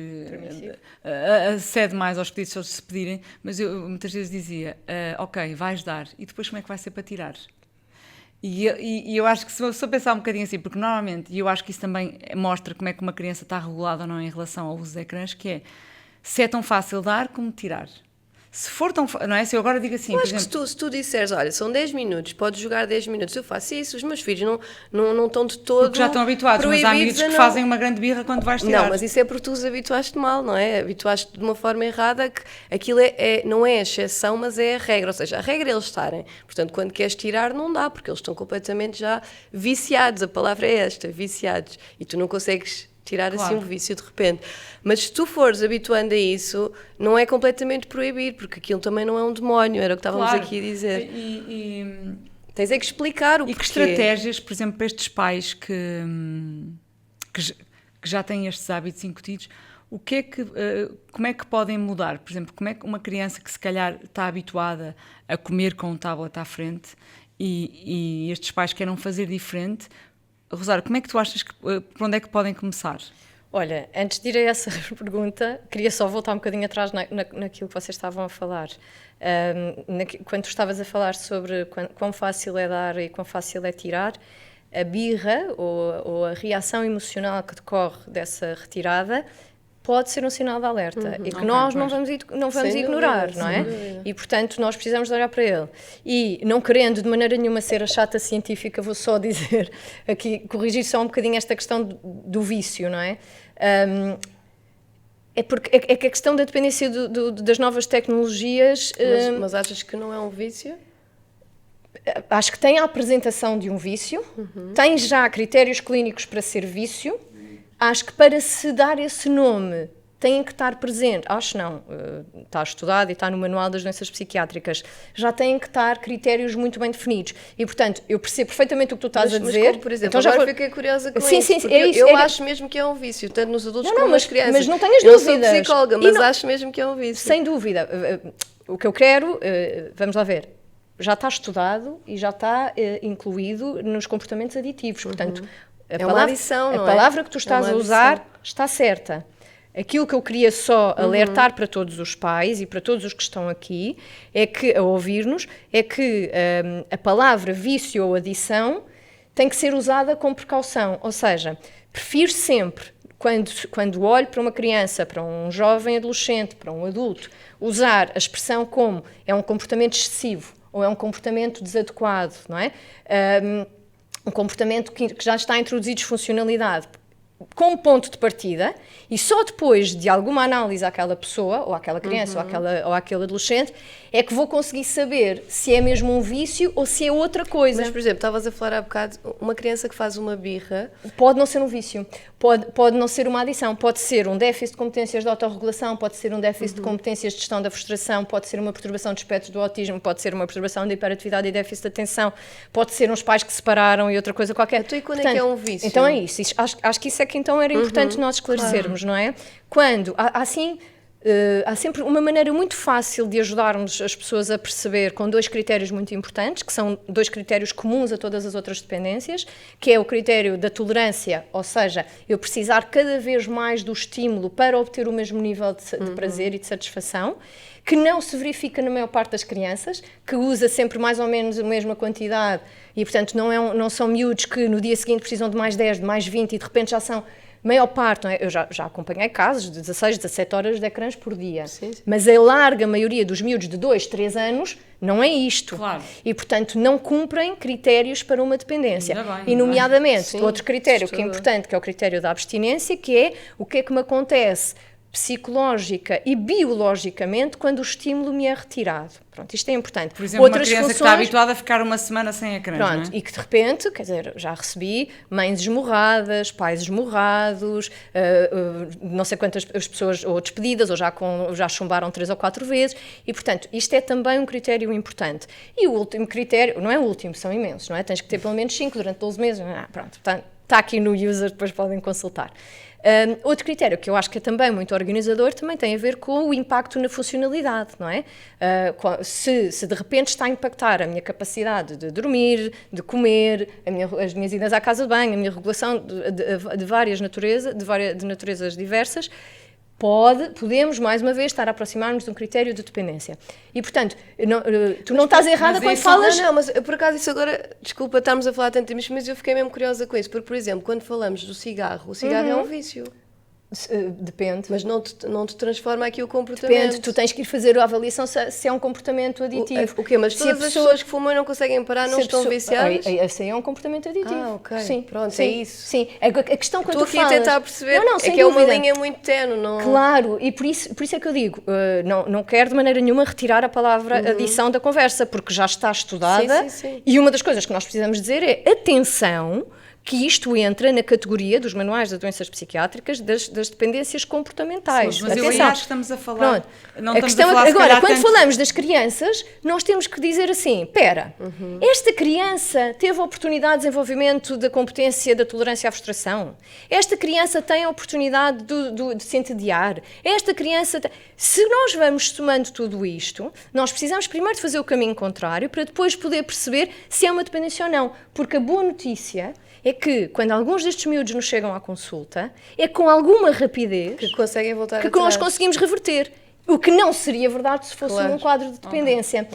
cede mais aos pedidos se eles se pedirem. Mas eu muitas vezes dizia, ok, vais dar. E depois como é que vai ser para tirar? E eu acho que se eu pensar um bocadinho assim, porque normalmente, e eu acho que isso também mostra como é que uma criança está regulada ou não em relação ao uso de ecrãs, que é, se é tão fácil dar como tirar. Se for tão... Não é? Se eu agora digo assim, eu por acho exemplo... que se tu disseres, olha, são 10 minutos, podes jogar 10 minutos, eu faço isso, os meus filhos não estão de todo Porque já estão habituados, mas há miúdos que fazem uma grande birra quando vais tirar. Não, mas isso é porque tu os habituaste mal, não é? Habituaste de uma forma errada, que aquilo não é a exceção, mas é a regra. Ou seja, a regra é eles estarem. Portanto, quando queres tirar, não dá, porque eles estão completamente já viciados. A palavra é esta, viciados. E tu não consegues tirar assim um vício de repente. Mas se tu fores habituando a isso, não é completamente proibir, porque aquilo também não é um demónio, era o que estávamos aqui a dizer. Tens é que explicar o porquê. E que estratégias, por exemplo, para estes pais que já têm estes hábitos incutidos, como é que podem mudar? Por exemplo, como é que uma criança que se calhar está habituada a comer com um tablet à frente e estes pais querem fazer diferente? Rosário, como é que tu achas por onde é que podem começar? Olha, antes de ir a essa pergunta, queria só voltar um bocadinho atrás naquilo que vocês estavam a falar. Quando tu estavas a falar sobre quão fácil é dar e quão fácil é tirar, a birra ou a reação emocional que decorre dessa retirada pode ser um sinal de alerta e que nós não vamos ignorar, não é? E, portanto, nós precisamos de olhar para ele. E, não querendo de maneira nenhuma ser a chata científica, vou só dizer aqui, corrigir só um bocadinho esta questão do vício, não é? É que a questão da dependência das novas tecnologias... Mas achas que não é um vício? Acho que tem a apresentação de um vício, tem já critérios clínicos para ser vício. Acho que para se dar esse nome têm que estar presentes, acho não, está estudado e está no manual das doenças psiquiátricas, já têm que estar critérios muito bem definidos e, portanto, eu percebo perfeitamente o que tu estás a dizer. Mas como, por exemplo, então agora fiquei curiosa com isso, é isso, eu acho mesmo que é um vício, tanto nos adultos como nas crianças. Mas não tenhas dúvidas. Eu sou psicóloga, mas acho mesmo que é um vício. Sem dúvida. O que eu quero, vamos lá ver, já está estudado e já está incluído nos comportamentos aditivos, portanto... A palavra que tu estás a usar está certa. Aquilo que eu queria só alertar para todos os pais e para todos os que estão aqui, é que, a ouvir-nos, é que a palavra vício ou adição tem que ser usada com precaução. Ou seja, prefiro sempre, quando olho para uma criança, para um jovem adolescente, para um adulto, usar a expressão como é um comportamento excessivo ou é um comportamento desadequado, não é? Um comportamento que já está a introduzir disfuncionalidade como ponto de partida e só depois de alguma análise àquela pessoa, ou àquela criança, ou àquele adolescente, é que vou conseguir saber se é mesmo um vício ou se é outra coisa. Mas, por exemplo, estavas a falar há bocado, uma criança que faz uma birra... Pode não ser um vício, pode não ser uma adição, pode ser um déficit de competências de autorregulação, pode ser um déficit de competências de gestão da frustração, pode ser uma perturbação de espectro do autismo, pode ser uma perturbação de hiperatividade e déficit de atenção, pode ser uns pais que se separaram e outra coisa qualquer. Então, e quando é que é um vício? Então é isso. Acho que isso é que então era importante nós esclarecermos, não é? Quando há sempre uma maneira muito fácil de ajudarmos as pessoas a perceber com dois critérios muito importantes, que são dois critérios comuns a todas as outras dependências, que é o critério da tolerância, ou seja, eu precisar cada vez mais do estímulo para obter o mesmo nível de prazer e de satisfação, que não se verifica na maior parte das crianças, que usa sempre mais ou menos a mesma quantidade e, portanto, não são miúdos que no dia seguinte precisam de mais 10, de mais 20 e de repente já são maior parte, não é? Eu já acompanhei casos de 16, 17 horas de ecrãs por dia, Sim. mas a larga maioria dos miúdos de 2, 3 anos não é isto. Claro. E, portanto, não cumprem critérios para uma dependência. Ainda bem, E, nomeadamente, Sim, outro critério que é assustador. importante, que é o critério da abstinência, que é o que é que me acontece psicológica e biologicamente quando o estímulo me é retirado. Pronto, isto é importante. Por exemplo, uma criança que está habituada a ficar uma semana sem ecrãs, Pronto, não é? e que de repente, quer dizer, já recebi mães esmurradas, pais esmurrados, não sei quantas as pessoas ou despedidas, ou já chumbaram 3 ou 4 vezes, e portanto, isto é também um critério importante. E o último critério, não é o último, são imensos, não é? Tens que ter pelo menos 5 durante 12 meses, pronto, está aqui no user, depois podem consultar. Outro critério que eu acho que é também muito organizador também tem a ver com o impacto na funcionalidade, não é? Se de repente está a impactar a minha capacidade de dormir, de comer, as minhas idas à casa de banho, a minha regulação de várias naturezas, de naturezas diversas, podemos, mais uma vez, estar a aproximar-nos de um critério de dependência. E, portanto, tu não estás errada quando falas... Não, mas por acaso isso agora, desculpa, estamos a falar tanto disso, mas eu fiquei mesmo curiosa com isso, porque, por exemplo, quando falamos do cigarro, o cigarro é um vício. Depende. Mas não te transforma aqui o comportamento. Depende, tu tens que ir fazer a avaliação se é um comportamento aditivo. O quê? Mas se todas as pessoas que fumam e não conseguem parar não estão viciadas? Esse aí é um comportamento aditivo. Ok. Sim, Pronto, sim, é isso. Sim, a questão quando Estou tu aqui falas... a tentar perceber Não, é sem que é uma dúvida. linha muito tenue, não... Claro, e por isso é que eu digo, não quero de maneira nenhuma retirar a palavra adição da conversa, porque já está estudada, Sim. e uma das coisas que nós precisamos dizer é atenção, que isto entra na categoria dos manuais de doenças psiquiátricas das dependências comportamentais. Mas eu aí Atenção. acho que estamos a falar... Pronto. Não A estamos questão a falar, é se que, agora, calhar, quando tanto- falamos das crianças, nós temos que dizer assim, espera, esta criança teve a oportunidade de desenvolvimento da competência da tolerância à frustração, esta criança tem a oportunidade de se entediar, esta criança... Se nós vamos somando tudo isto, nós precisamos primeiro de fazer o caminho contrário para depois poder perceber se é uma dependência ou não, porque a boa notícia é que, quando alguns destes miúdos nos chegam à consulta, é com alguma rapidez Que conseguem voltar que atrás. nós conseguimos reverter. O que não seria verdade se fosse Claro. um quadro de dependência.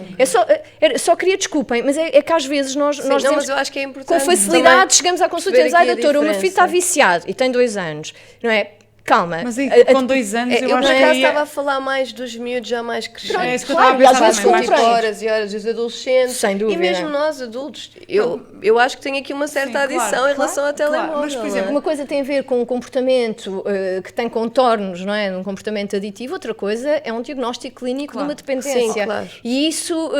Só queria, desculpem, mas é que às vezes nós Não, dizemos, mas eu acho que é importante com facilidade, também chegamos à consulta e perceber dizemos, aqui a doutora, o meu filho está diferença. viciado e tem 2 anos, não é? Calma. Mas aí, com 2 anos, eu Eu, por acho que... acaso, aí estava a falar mais dos miúdos já mais crescidos. É isso que eu Claro, estava a e às pensar vezes também, mais comprem. Tipo, horas e horas, os adolescentes. Sem dúvida. E mesmo nós, adultos. Eu acho que tem aqui uma certa Sim, claro, adição em relação ao claro. telemóvel. Mas, por não é? exemplo, Uma coisa tem a ver com um comportamento que tem contornos, não é? Um comportamento aditivo, outra coisa é um diagnóstico clínico Claro. de uma dependência. Sim, claro. E isso,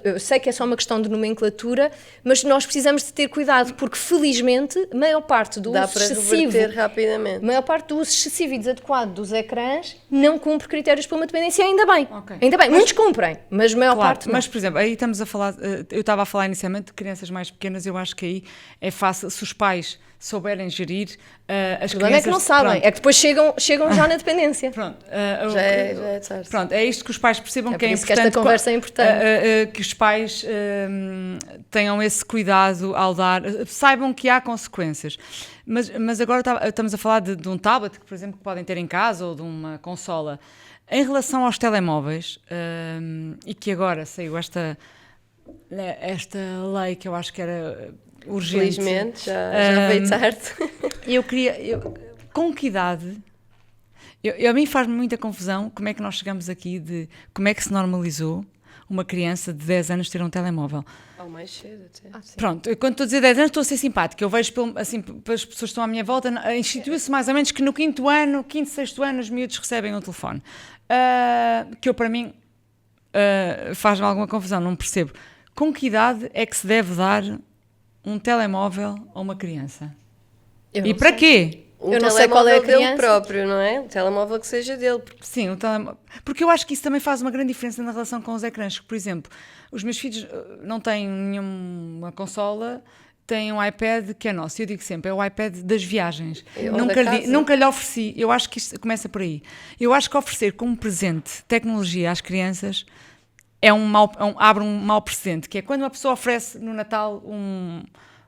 eu sei que é só uma questão de nomenclatura, mas nós precisamos de ter cuidado, porque felizmente, a maior parte do Dá uso para excessivo, reverter rapidamente. a maior parte do uso excessivo e desadequado dos ecrãs não cumpre critérios para uma dependência, ainda bem. Ok. Ainda bem, muitos cumprem, mas a maior Claro, parte não. mas por exemplo, aí estamos a falar, eu estava a falar inicialmente de crianças mais pequenas, eu acho que aí é fácil, se os pais souberem gerir as O problema é que não crianças... sabem, Pronto, é que depois chegam já na dependência. pronto, Já é tarde. Pronto, é isto que os pais percebam É que é por isso que importante. esta conversa é importante. Que os pais tenham esse cuidado ao dar, saibam que há consequências. Mas agora estamos a falar de um tablet, que, por exemplo, que podem ter em casa, ou de uma consola. Em relação aos telemóveis, e que agora saiu esta lei que eu acho que era urgente. Felizmente, já veio tarde. Eu queria... com que idade... a mim faz-me muita confusão como é que nós chegamos aqui de... Como é que se normalizou uma criança de 10 anos ter um telemóvel. Ou mais cedo até. Pronto, eu, quando estou a dizer 10 anos estou a ser simpática. Eu vejo, assim, pelas pessoas que estão à minha volta, instituiu-se mais ou menos que no 5º ano, 5º, 6º ano, os miúdos recebem um telefone. Que eu, para mim, faz-me alguma confusão, não percebo. Com que idade é que se deve dar um telemóvel a uma criança? Eu E não para sei. quê? Um Eu não sei qual é a telemóvel dele criança. próprio, não é? Um telemóvel que seja dele. Sim, o telemóvel. Porque eu acho que isso também faz uma grande diferença na relação com os ecrãs. Por exemplo, os meus filhos não têm nenhuma consola, têm um iPad que é nosso. Eu digo sempre, é o iPad das viagens. Ou da casa. Nunca lhe ofereci. Eu acho que isto começa por aí. Eu acho que oferecer como presente tecnologia às crianças abre um mau precedente, que é quando uma pessoa oferece no Natal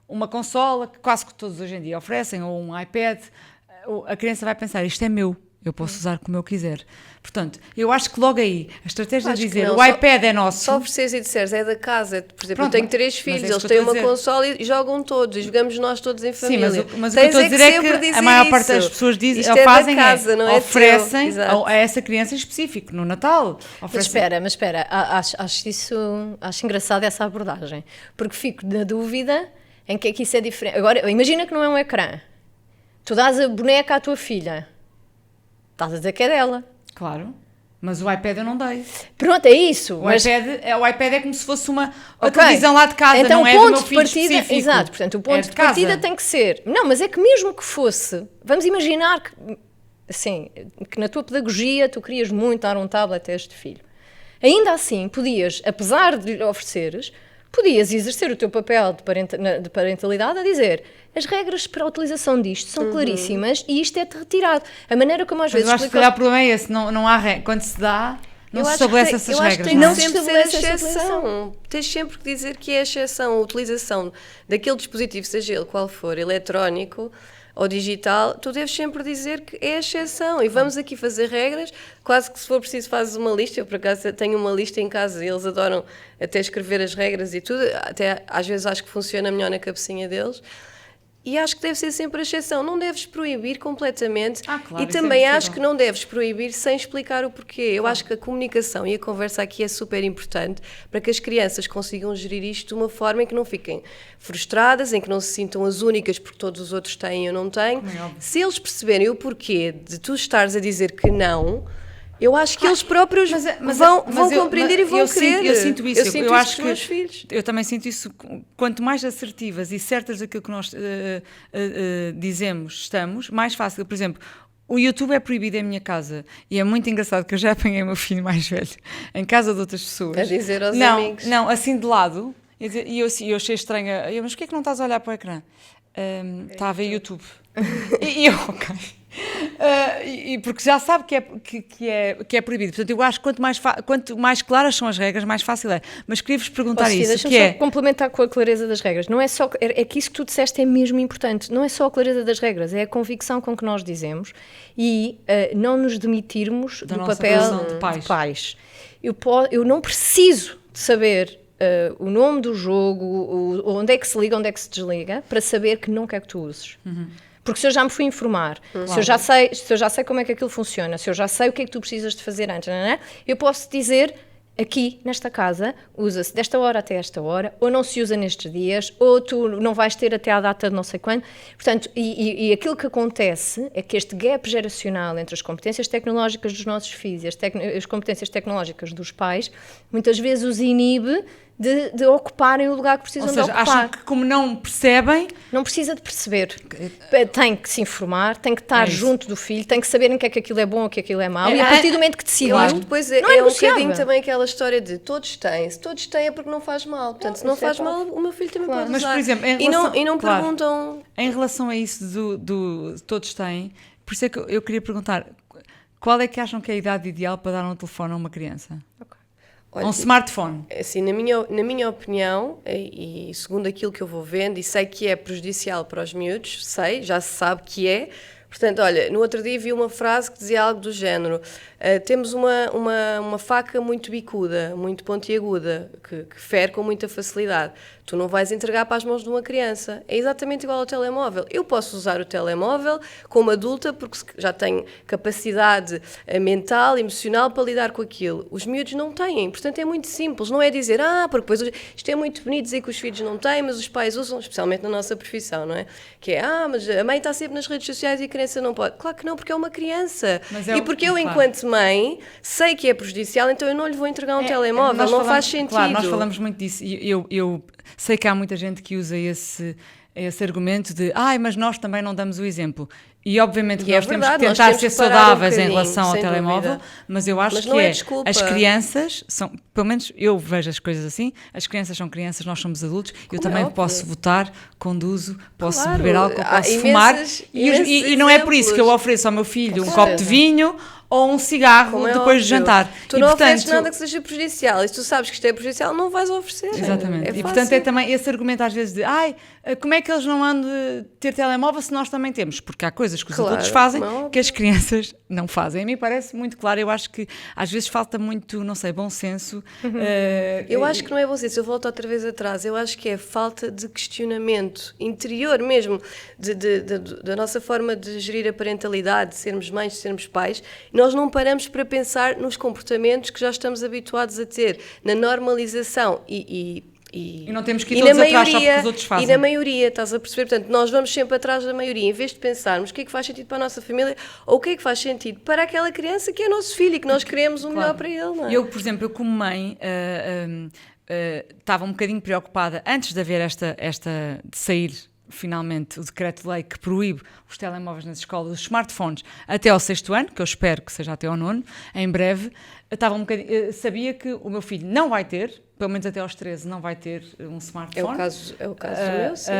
uma consola, que quase que todos hoje em dia oferecem, ou um iPad, a criança vai pensar, isto é meu, eu posso usar como eu quiser. Portanto, eu acho que logo aí, a estratégia de Acho que dizer não, o iPad é nosso... Só ofereceres e disseres, é da casa. Por exemplo, Pronto, eu tenho 3 mas filhos, é isso eles que eu têm estou a uma dizer. console e jogam todos, e jogamos nós todos em Sim, família. mas o que eu estou a dizer é que a maior parte das pessoas dizem, Isto é fazem da casa, não é oferecem teu. Exato. a essa criança em específico, no Natal. Mas espera, acho engraçado essa abordagem, porque fico na dúvida em que é que isso é diferente. Agora, imagina que não é um ecrã, tu dás a boneca à tua filha, estás a dizer que é dela. Claro, mas o iPad eu não dei. Pronto, é isso. O iPad é como se fosse a televisão lá de casa, então, não é do meu filho específico. Exato, portanto, o ponto de casa. partida tem que ser... Não, mas é que mesmo que fosse, vamos imaginar que, assim, que na tua pedagogia tu querias muito dar um tablet a este filho. Ainda assim, podias, apesar de lhe ofereceres, podias exercer o teu papel de parentalidade a dizer as regras para a utilização disto são claríssimas e isto é-te retirado. A maneira como às Mas vezes... eu acho que o problema é esse, não há regra. Quando se dá, não se estabelece essas regras. Tem não é? que sempre ser estabelece essa exceção. Tens sempre que dizer que é exceção. A utilização daquele dispositivo, seja ele qual for, eletrónico ou digital, tu deves sempre dizer que é exceção. E vamos aqui fazer regras, quase que se for preciso fazes uma lista. Eu, por acaso, tenho uma lista em casa e eles adoram até escrever as regras e tudo. Até às vezes acho que funciona melhor na cabecinha deles. E acho que deve ser sempre a exceção. Não deves proibir completamente. Claro, e também acho que não deves proibir sem explicar o porquê. Eu acho que a comunicação e a conversa aqui é super importante para que as crianças consigam gerir isto de uma forma em que não fiquem frustradas, em que não se sintam as únicas porque todos os outros têm e eu não tenho. Se eles perceberem o porquê de tu estares a dizer que não... Eu acho que eles próprios vão compreender e vão querer. Eu sinto isso. Eu acho que os meus filhos. Eu também sinto isso. Quanto mais assertivas e certas daquilo que nós dizemos estamos, mais fácil. Por exemplo, o YouTube é proibido em minha casa e é muito engraçado que eu já apanhei o meu filho mais velho em casa de outras pessoas. A dizer aos amigos. Não, assim de lado. E eu achei estranha. Mas porquê é que não estás a olhar para o ecrã? Está a ver YouTube. E eu, ok. Porque já sabe que é proibido. Portanto, eu acho que quanto mais claras são as regras, mais fácil é. Mas queria-vos perguntar isso. Deixa-me só complementar com a clareza das regras. Não é só, é que isso que tu disseste é mesmo importante. Não é só a clareza das regras, é a convicção com que nós dizemos e não nos demitirmos do papel de pais. Eu não preciso de saber o nome do jogo, onde é que se liga, onde é que se desliga, para saber que não quer que tu uses. Porque se eu já me fui informar, se eu já sei como é que aquilo funciona, se eu já sei o que é que tu precisas de fazer antes, eu posso dizer, aqui, nesta casa, usa-se desta hora até esta hora, ou não se usa nestes dias, ou tu não vais ter até à data de não sei quando. Portanto, e aquilo que acontece é que este gap geracional entre as competências tecnológicas dos nossos filhos e as competências tecnológicas dos pais, muitas vezes os inibe de ocuparem o lugar que precisam de ocupar. Acham que como não percebem... Não precisa de perceber. Tem que se informar, tem que estar junto do filho, tem que saber em que é que aquilo é bom ou que aquilo é mau, e a partir do momento que decidam... Eu acho que depois é um bocadinho também aquela história de todos têm, se todos têm é porque não faz mal. Portanto, se não faz mal, o meu filho também pode usar. Mas, por exemplo, e não perguntam... Em relação a isso do todos têm, por isso é que eu queria perguntar, qual é que acham que é a idade ideal para dar um telefone a uma criança? Olha, um smartphone. Assim, na minha opinião, e segundo aquilo que eu vou vendo, e sei que é prejudicial para os miúdos, já se sabe que é. Portanto, olha, no outro dia vi uma frase que dizia algo do género: temos uma faca muito bicuda, muito pontiaguda, que fere com muita facilidade. Tu não vais entregar para as mãos de uma criança. É exatamente igual ao telemóvel. Eu posso usar o telemóvel como adulta porque já tenho capacidade mental, emocional para lidar com aquilo. Os miúdos não têm. Portanto, é muito simples. Não é dizer, porque depois isto é muito bonito dizer que os filhos não têm, mas os pais usam, especialmente na nossa profissão, não é? Que é, mas a mãe está sempre nas redes sociais e a criança não pode. Claro que não, porque é uma criança. E porque eu, enquanto mãe, sei que é prejudicial, então eu não lhe vou entregar um telemóvel. Não faz sentido. Claro, nós falamos muito disso. Eu sei que há muita gente que usa esse argumento de mas nós também não damos o exemplo. E obviamente que nós temos que tentar ser saudáveis em relação ao telemóvel, mas eu acho que as crianças são, pelo menos eu vejo as coisas assim, as crianças são crianças, nós somos adultos, eu também posso votar, conduzo, posso beber álcool, posso fumar, e não é por isso que eu ofereço ao meu filho um copo de vinho ou um cigarro Como é depois de óbvio. jantar. Tu não ofereces nada que seja prejudicial, e se tu sabes que isto é prejudicial, não vais oferecer. Exatamente. É E fácil. portanto é também esse argumento às vezes de como é que eles não andam de ter telemóvel se nós também temos? Porque há coisas que os Claro, adultos fazem não. que as crianças não fazem. A mim parece muito claro, eu acho que às vezes falta muito, não sei, bom senso. Eu acho que não é bom senso, eu volto outra vez atrás, eu acho que é falta de questionamento interior mesmo, da nossa forma de gerir a parentalidade, de sermos mães, de sermos pais. Nós não paramos para pensar nos comportamentos que já estamos habituados a ter, na normalização e não temos que ir todos atrás só porque os outros fazem. E na maioria, estás a perceber? Portanto, nós vamos sempre atrás da maioria, em vez de pensarmos o que é que faz sentido para a nossa família ou o que é que faz sentido para aquela criança que é nosso filho e que nós queremos o melhor para ele, não é? Eu, por exemplo, como mãe, estava um bocadinho preocupada antes de haver de sair finalmente o decreto-lei que proíbe os telemóveis nas escolas, os smartphones, até ao 6º ano, que eu espero que seja até ao 9º, em breve. Sabia que o meu filho não vai ter, pelo menos até aos 13, não vai ter um smartphone. É o caso do meu, sim.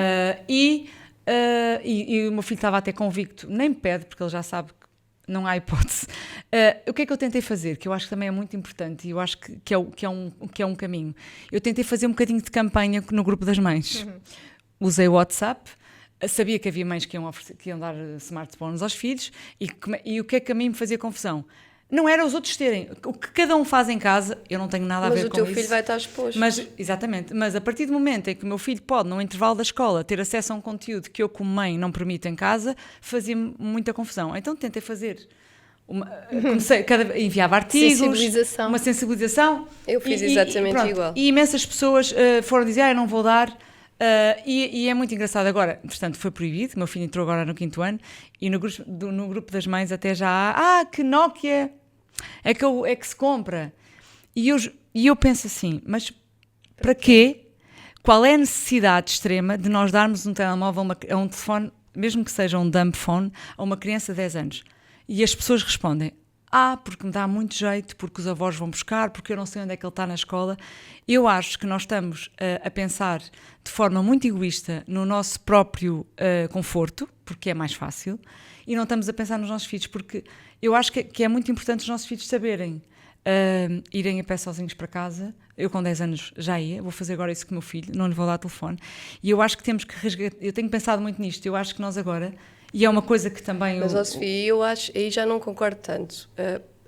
E o meu filho estava até convicto, nem me pede, porque ele já sabe que não há hipótese. O que é que eu tentei fazer? Que eu acho que também é muito importante e eu acho que é um caminho. Eu tentei fazer um bocadinho de campanha no grupo das mães. Usei o WhatsApp, sabia que havia mães que iam dar smartphones aos filhos e o que é que a mim me fazia confusão? Não era os outros terem. O que cada um faz em casa, eu não tenho nada a ver com isso. Mas o teu filho vai estar exposto. Exatamente. Mas a partir do momento em que o meu filho pode, no intervalo da escola, ter acesso a um conteúdo que eu, como mãe, não permito em casa, fazia-me muita confusão. Então tentei fazer. Enviava artigos, uma sensibilização. Eu fiz exatamente igual. E imensas pessoas foram dizer, eu não vou dar. E é muito engraçado agora, portanto foi proibido, meu filho entrou agora no 5º ano e no grupo das mães até já há que Nokia é que se compra e eu penso assim, mas para quê? Qual é a necessidade extrema de nós darmos um telemóvel a um telefone, mesmo que seja um dumb phone, a uma criança de 10 anos? E as pessoas respondem, porque me dá muito jeito, porque os avós vão buscar, porque eu não sei onde é que ele está na escola. Eu acho que nós estamos a pensar de forma muito egoísta no nosso próprio conforto, porque é mais fácil, e não estamos a pensar nos nossos filhos, porque eu acho que é muito importante os nossos filhos saberem irem a pé sozinhos para casa. Eu com 10 anos já ia, vou fazer agora isso com o meu filho, não lhe vou dar telefone. E eu acho que temos que resgatar, eu tenho pensado muito nisto, eu acho que nós agora... E é uma coisa que também... Mas, Sofia, eu acho, aí já não concordo tanto.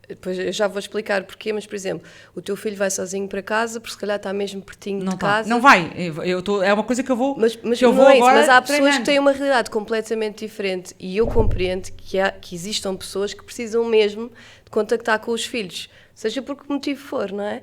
Depois eu já vou explicar porquê, mas, por exemplo, o teu filho vai sozinho para casa, porque se calhar está mesmo pertinho de casa. Não vai, é uma coisa que eu vou... Mas eu vou agora mas há pessoas treinando. que têm uma realidade completamente diferente e eu compreendo que existam pessoas que precisam mesmo de contactar com os filhos, seja por que motivo for, não é?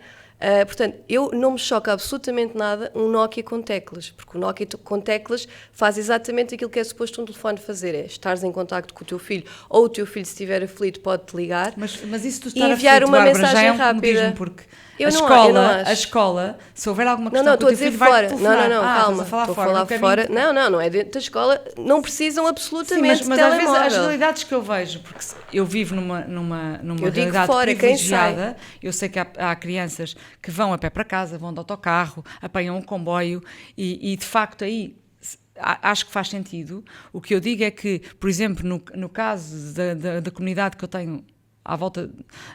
Portanto, eu não me choca absolutamente nada um Nokia com teclas, porque o Nokia com teclas faz exatamente aquilo que é suposto um telefone fazer, é estares em contacto com o teu filho, ou o teu filho, se estiver aflito, pode-te ligar mas isso tu e enviar aflito, uma Bárbara, mensagem já é um rápida. comodismo, porque Eu a acho. escola, se houver alguma questão Não, com o teu estou a filho, dizer vai fora. telefonar. Calma. Estou a Estou falar fora. Não é dentro da escola. Não precisam absolutamente Sim, mas de às vezes telemóvel. as realidades que eu vejo, porque eu vivo numa Eu digo realidade fora, quem privilegiada, eu sei que há crianças que vão a pé para casa, vão de autocarro, apanham um comboio e de facto aí acho que faz sentido. O que eu digo é que, por exemplo, no caso da comunidade que eu tenho à volta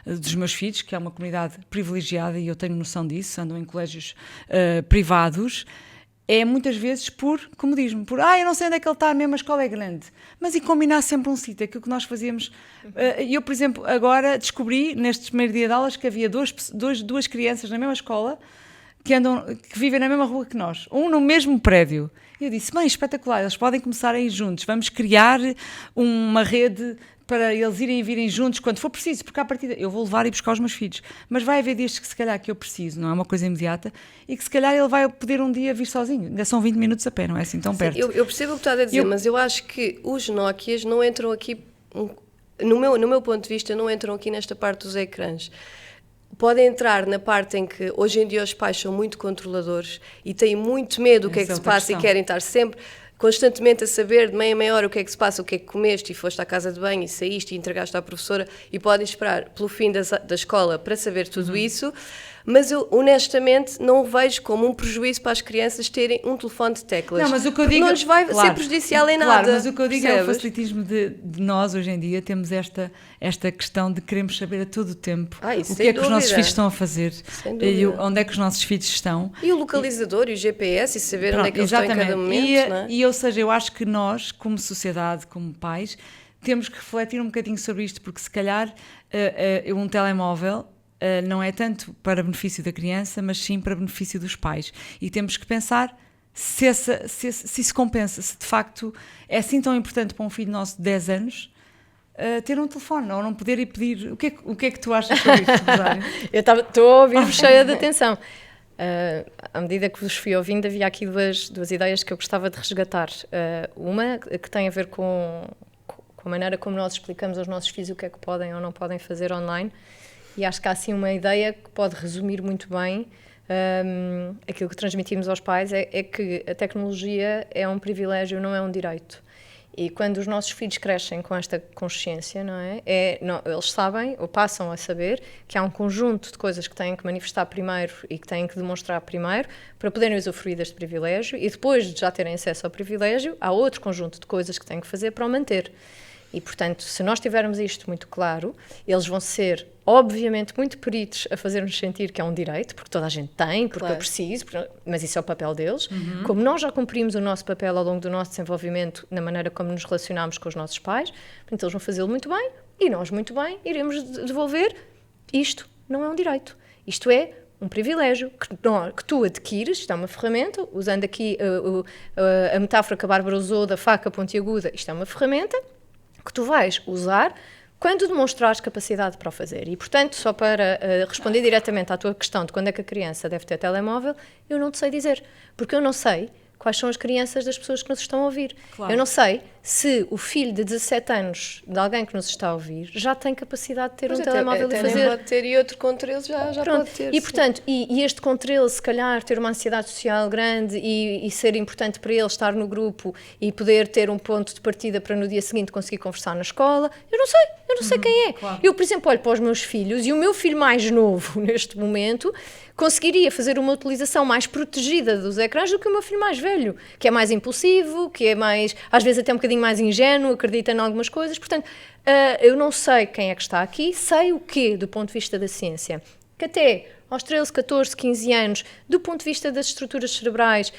dos meus filhos, que é uma comunidade privilegiada e eu tenho noção disso, andam em colégios privados, é muitas vezes por comodismo, eu não sei onde é que ele está, mesmo a escola é grande, mas e combinar sempre um sítio, aquilo que nós fazíamos. Eu, por exemplo, agora descobri, neste primeiro dia de aulas, que havia duas crianças na mesma escola que vivem na mesma rua que nós, um no mesmo prédio. E eu disse, espetacular, eles podem começar a ir juntos, vamos criar uma rede para eles irem e virem juntos quando for preciso, porque à partida eu vou levar e buscar os meus filhos, mas vai haver dias que se calhar que eu preciso, não é uma coisa imediata, e que se calhar ele vai poder um dia vir sozinho, ainda são 20 minutos a pé, não é assim tão perto. Eu percebo o que estás a dizer, mas eu acho que os Nokias não entram aqui, no meu ponto de vista, não entram aqui nesta parte dos ecrãs. Podem entrar na parte em que hoje em dia os pais são muito controladores e têm muito medo do que é que se passa e querem estar sempre constantemente a saber de meia hora o que é que se passa, o que é que comeste e foste à casa de banho e saíste e entregaste à professora e podem esperar pelo fim da escola para saber tudo isso, mas eu honestamente não vejo como um prejuízo para as crianças terem um telefone de teclas. Não, mas o que eu digo, não lhes vai ser prejudicial em nada. Claro, mas o que eu digo percebes? é o facilitismo de nós, hoje em dia, temos esta questão de queremos saber a todo o tempo Isso o que é que os nossos dúvida. filhos estão a fazer, Sem e dúvida. onde é que os nossos filhos estão. E o localizador e o GPS e saber Pronto, onde é que eles estão em cada momento, não é? Ou seja, eu acho que nós, como sociedade, como pais, temos que refletir um bocadinho sobre isto, porque se calhar um telemóvel não é tanto para benefício da criança, mas sim para benefício dos pais. E temos que pensar se isso compensa, se de facto é assim tão importante para um filho nosso de 10 anos ter um telefone, ou não poder ir pedir. O que é que tu achas sobre isto, Rosário? Eu estou a ouvir cheia de atenção. À medida que vos fui ouvindo, havia aqui duas ideias que eu gostava de resgatar. Uma que tem a ver com a maneira como nós explicamos aos nossos filhos o que é que podem ou não podem fazer online, e acho que há assim uma ideia que pode resumir muito bem aquilo que transmitimos aos pais, é que a tecnologia é um privilégio, não é um direito. E quando os nossos filhos crescem com esta consciência, não é? Eles sabem, ou passam a saber, que há um conjunto de coisas que têm que manifestar primeiro e que têm que demonstrar primeiro para poderem usufruir deste privilégio, e depois de já terem acesso ao privilégio, há outro conjunto de coisas que têm que fazer para o manter. E, portanto, se nós tivermos isto muito claro, eles vão ser, obviamente, muito peritos a fazer-nos sentir que é um direito, porque toda a gente tem, porque Claro. eu preciso, mas isso é o papel deles. Como nós já cumprimos o nosso papel ao longo do nosso desenvolvimento, na maneira como nos relacionamos com os nossos pais, portanto, eles vão fazê-lo muito bem, e nós, muito bem, iremos devolver. Isto não é um direito. Isto é um privilégio que tu adquires, isto é uma ferramenta, usando aqui a metáfora que a Bárbara usou da faca pontiaguda, isto é uma ferramenta que tu vais usar quando demonstrares capacidade para o fazer. E, portanto, só para responder diretamente à tua questão de quando é que a criança deve ter telemóvel, eu não te sei dizer, porque eu não sei quais são as crianças das pessoas que nos estão a ouvir. Claro. Eu não sei se o filho de 17 anos de alguém que nos está a ouvir já tem capacidade de ter um telemóvel e nem fazer. pode ter, e outro contra ele já Pronto. pode ter. E, portanto, e este contra ele, se calhar, ter uma ansiedade social grande e ser importante para ele estar no grupo e poder ter um ponto de partida para no dia seguinte conseguir conversar na escola, eu não sei quem é. Claro. Eu, por exemplo, olho para os meus filhos e o meu filho mais novo, neste momento, conseguiria fazer uma utilização mais protegida dos ecrãs do que o meu filho mais velho, que é mais impulsivo, que é mais, às vezes até um bocadinho mais ingênuo, acredita em algumas coisas. Portanto, eu não sei quem é que está aqui, sei o quê do ponto de vista da ciência, que até aos 13, 14, 15 anos, do ponto de vista das estruturas cerebrais,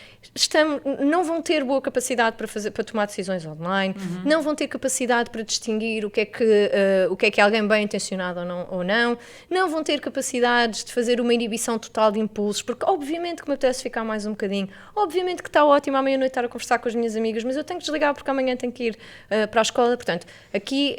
não vão ter boa capacidade para tomar decisões online, não vão ter capacidade para distinguir o que é que alguém bem intencionado ou não vão ter capacidades de fazer uma inibição total de impulsos, porque obviamente que me apetece ficar mais um bocadinho, obviamente que está ótimo à meia-noite estar a conversar com as minhas amigas, mas eu tenho que desligar porque amanhã tenho que ir para a escola. Portanto, aqui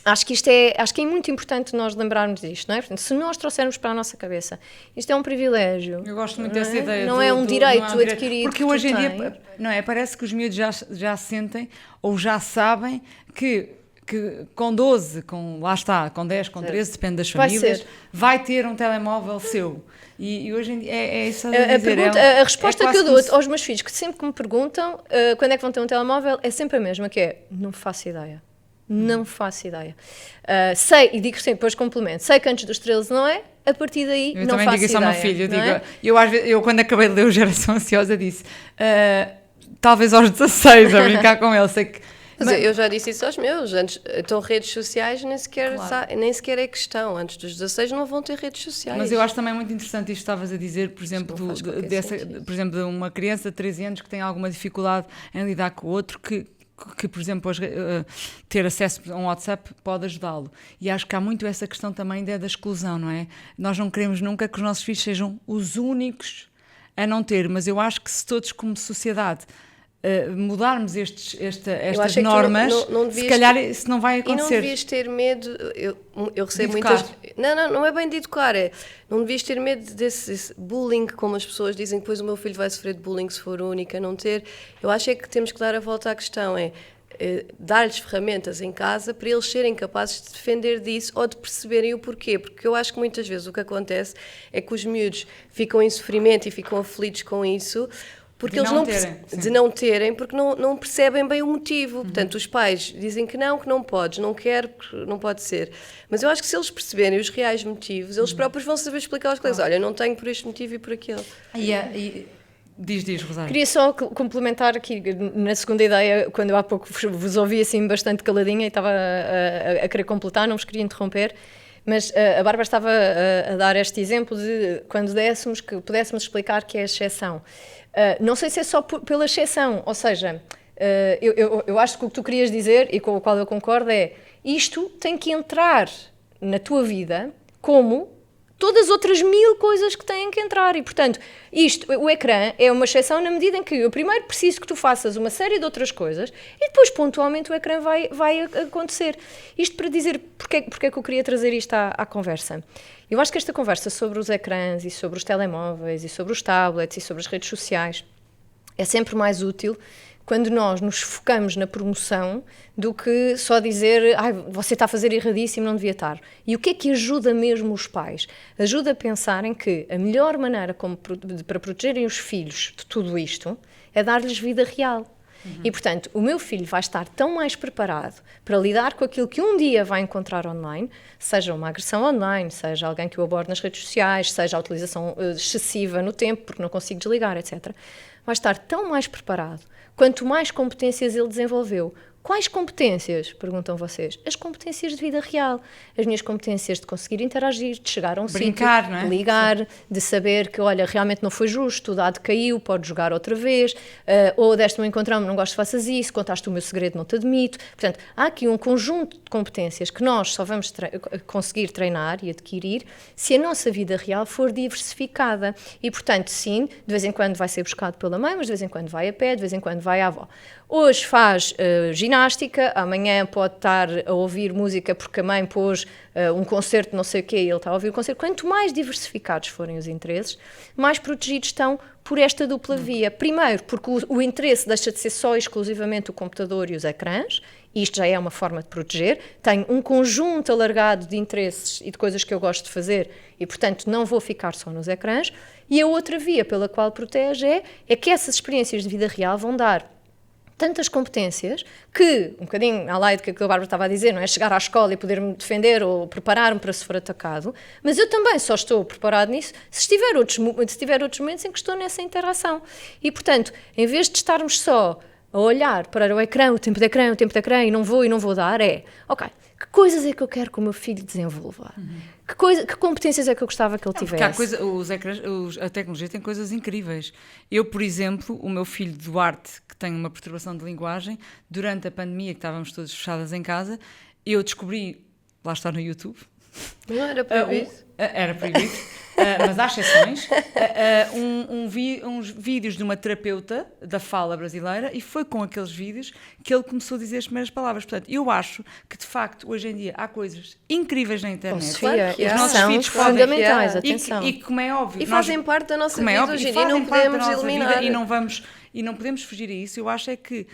acho que é muito importante nós lembrarmos disto, não é? Portanto, se nós trouxermos para a nossa cabeça, isto é um privilégio. Eu gosto muito dessa ideia. Não é um direito adquirido. Porque hoje em dia, não é? Parece que os miúdos já sentem ou já sabem que com 12, com 10, com 13, depende das famílias, vai ter um telemóvel seu. E hoje em dia é isso a dizer. A resposta que eu dou aos meus filhos, que sempre que me perguntam quando é que vão ter um telemóvel, é sempre a mesma, que é, não faço ideia. Não faço ideia. Sei, e digo sempre, depois complemento, sei que antes dos 13 não é, a partir daí eu não faço ideia. Eu também digo isso ao meu filho. Eu quando acabei de ler o Geração Ansiosa disse, talvez aos 16, a brincar com ele, sei que... Mas eu já disse isso aos meus, então redes sociais nem sequer é questão, antes dos 16 não vão ter redes sociais. Mas eu acho também muito interessante isto que estavas a dizer, por exemplo, por exemplo, de uma criança de 13 anos que tem alguma dificuldade em lidar com o outro, que por exemplo, ter acesso a um WhatsApp pode ajudá-lo. E acho que há muito essa questão também da exclusão, não é? Nós não queremos nunca que os nossos filhos sejam os únicos a não ter, mas eu acho que se todos como sociedade mudarmos estas normas, se calhar isso não vai acontecer. E não devias ter medo, eu recebo muitas... Não é bem de educar, não devias ter medo desse bullying, como as pessoas dizem, que depois o meu filho vai sofrer de bullying se for única, não ter. Eu acho que temos que dar a volta à questão, dar-lhes ferramentas em casa para eles serem capazes de defender disso ou de perceberem o porquê, porque eu acho que muitas vezes o que acontece é que os miúdos ficam em sofrimento e ficam aflitos com isso, porque De eles não não terem, perce- sim. de não terem, porque não percebem bem o motivo. Portanto, os pais dizem que não podes, não quero, porque não pode ser. Mas eu acho que se eles perceberem os reais motivos, eles próprios vão saber explicar aos colegas, olha, não tenho por este motivo e por aquele. Diz, Rosário. Queria só complementar aqui na segunda ideia, quando eu há pouco vos ouvi assim bastante caladinha e estava a querer completar, não vos queria interromper, mas a Bárbara estava a dar este exemplo de quando pudéssemos explicar que é a exceção. Não sei se é só pela exceção, ou seja, eu acho que o que tu querias dizer, e com o qual eu concordo, é isto tem que entrar na tua vida como todas as outras 1000 coisas que têm que entrar e, portanto, o ecrã é uma exceção na medida em que eu primeiro preciso que tu faças uma série de outras coisas e depois, pontualmente, o ecrã vai acontecer. Isto para dizer porque é que eu queria trazer isto à conversa. Eu acho que esta conversa sobre os ecrãs e sobre os telemóveis e sobre os tablets e sobre as redes sociais é sempre mais útil quando nós nos focamos na promoção do que só dizer você está a fazer erradíssimo, não devia estar. E o que é que ajuda mesmo os pais? Ajuda a pensarem que a melhor maneira para protegerem os filhos de tudo isto é dar-lhes vida real. E, portanto, o meu filho vai estar tão mais preparado para lidar com aquilo que um dia vai encontrar online, seja uma agressão online, seja alguém que o aborde nas redes sociais, seja a utilização excessiva no tempo, porque não consigo desligar, etc. Vai estar tão mais preparado quanto mais competências ele desenvolveu. Quais competências? Perguntam vocês. As competências de vida real. As minhas competências de conseguir interagir, de chegar a um sítio, Brincar, não é? de ligar, de saber que, olha, realmente não foi justo, o dado caiu, podes jogar outra vez, ou deste-me um encontrão, não gosto que faças isso, contaste o meu segredo, não te admito. Portanto, há aqui um conjunto de competências que nós só vamos conseguir treinar e adquirir se a nossa vida real for diversificada. E, portanto, sim, de vez em quando vai ser buscado pela mãe, mas de vez em quando vai a pé, de vez em quando vai à avó. Hoje faz ginástica, amanhã pode estar a ouvir música porque a mãe pôs um concerto não sei o quê e ele está a ouvir o concerto. Quanto mais diversificados forem os interesses, mais protegidos estão por esta dupla via. Primeiro, porque o interesse deixa de ser só exclusivamente o computador e os ecrãs, isto já é uma forma de proteger. Tenho um conjunto alargado de interesses e de coisas que eu gosto de fazer e, portanto, não vou ficar só nos ecrãs. E a outra via pela qual protege é que essas experiências de vida real vão dar tantas competências que, um bocadinho à lei do que a Bárbara estava a dizer, não é? Chegar à escola e poder-me defender ou preparar-me para se for atacado, mas eu também só estou preparado nisso se tiver outros momentos em que estou nessa interação. E, portanto, em vez de estarmos só a olhar para o ecrã, o tempo de ecrã, e não vou dar, ok, que coisas é que eu quero que o meu filho desenvolva? Que competências é que eu gostava que ele tivesse? Porque os ecrãs, a tecnologia tem coisas incríveis. Eu, por exemplo, o meu filho Duarte, que tem uma perturbação de linguagem, durante a pandemia, que estávamos todas fechadas em casa, eu descobri, lá está no YouTube. Não era proibido? Era proibido, mas há exceções. Uns vídeos de uma terapeuta da fala brasileira, e foi com aqueles vídeos que ele começou a dizer as primeiras palavras. Portanto, eu acho que, de facto, hoje em dia há coisas incríveis na internet. Sofia, Os nossos são filhos podem... fundamentais, atenção. E como é óbvio... E fazem parte da nossa vida hoje em dia, fazem não parte da podemos nossa eliminar. vida e não podemos fugir a isso. Eu acho que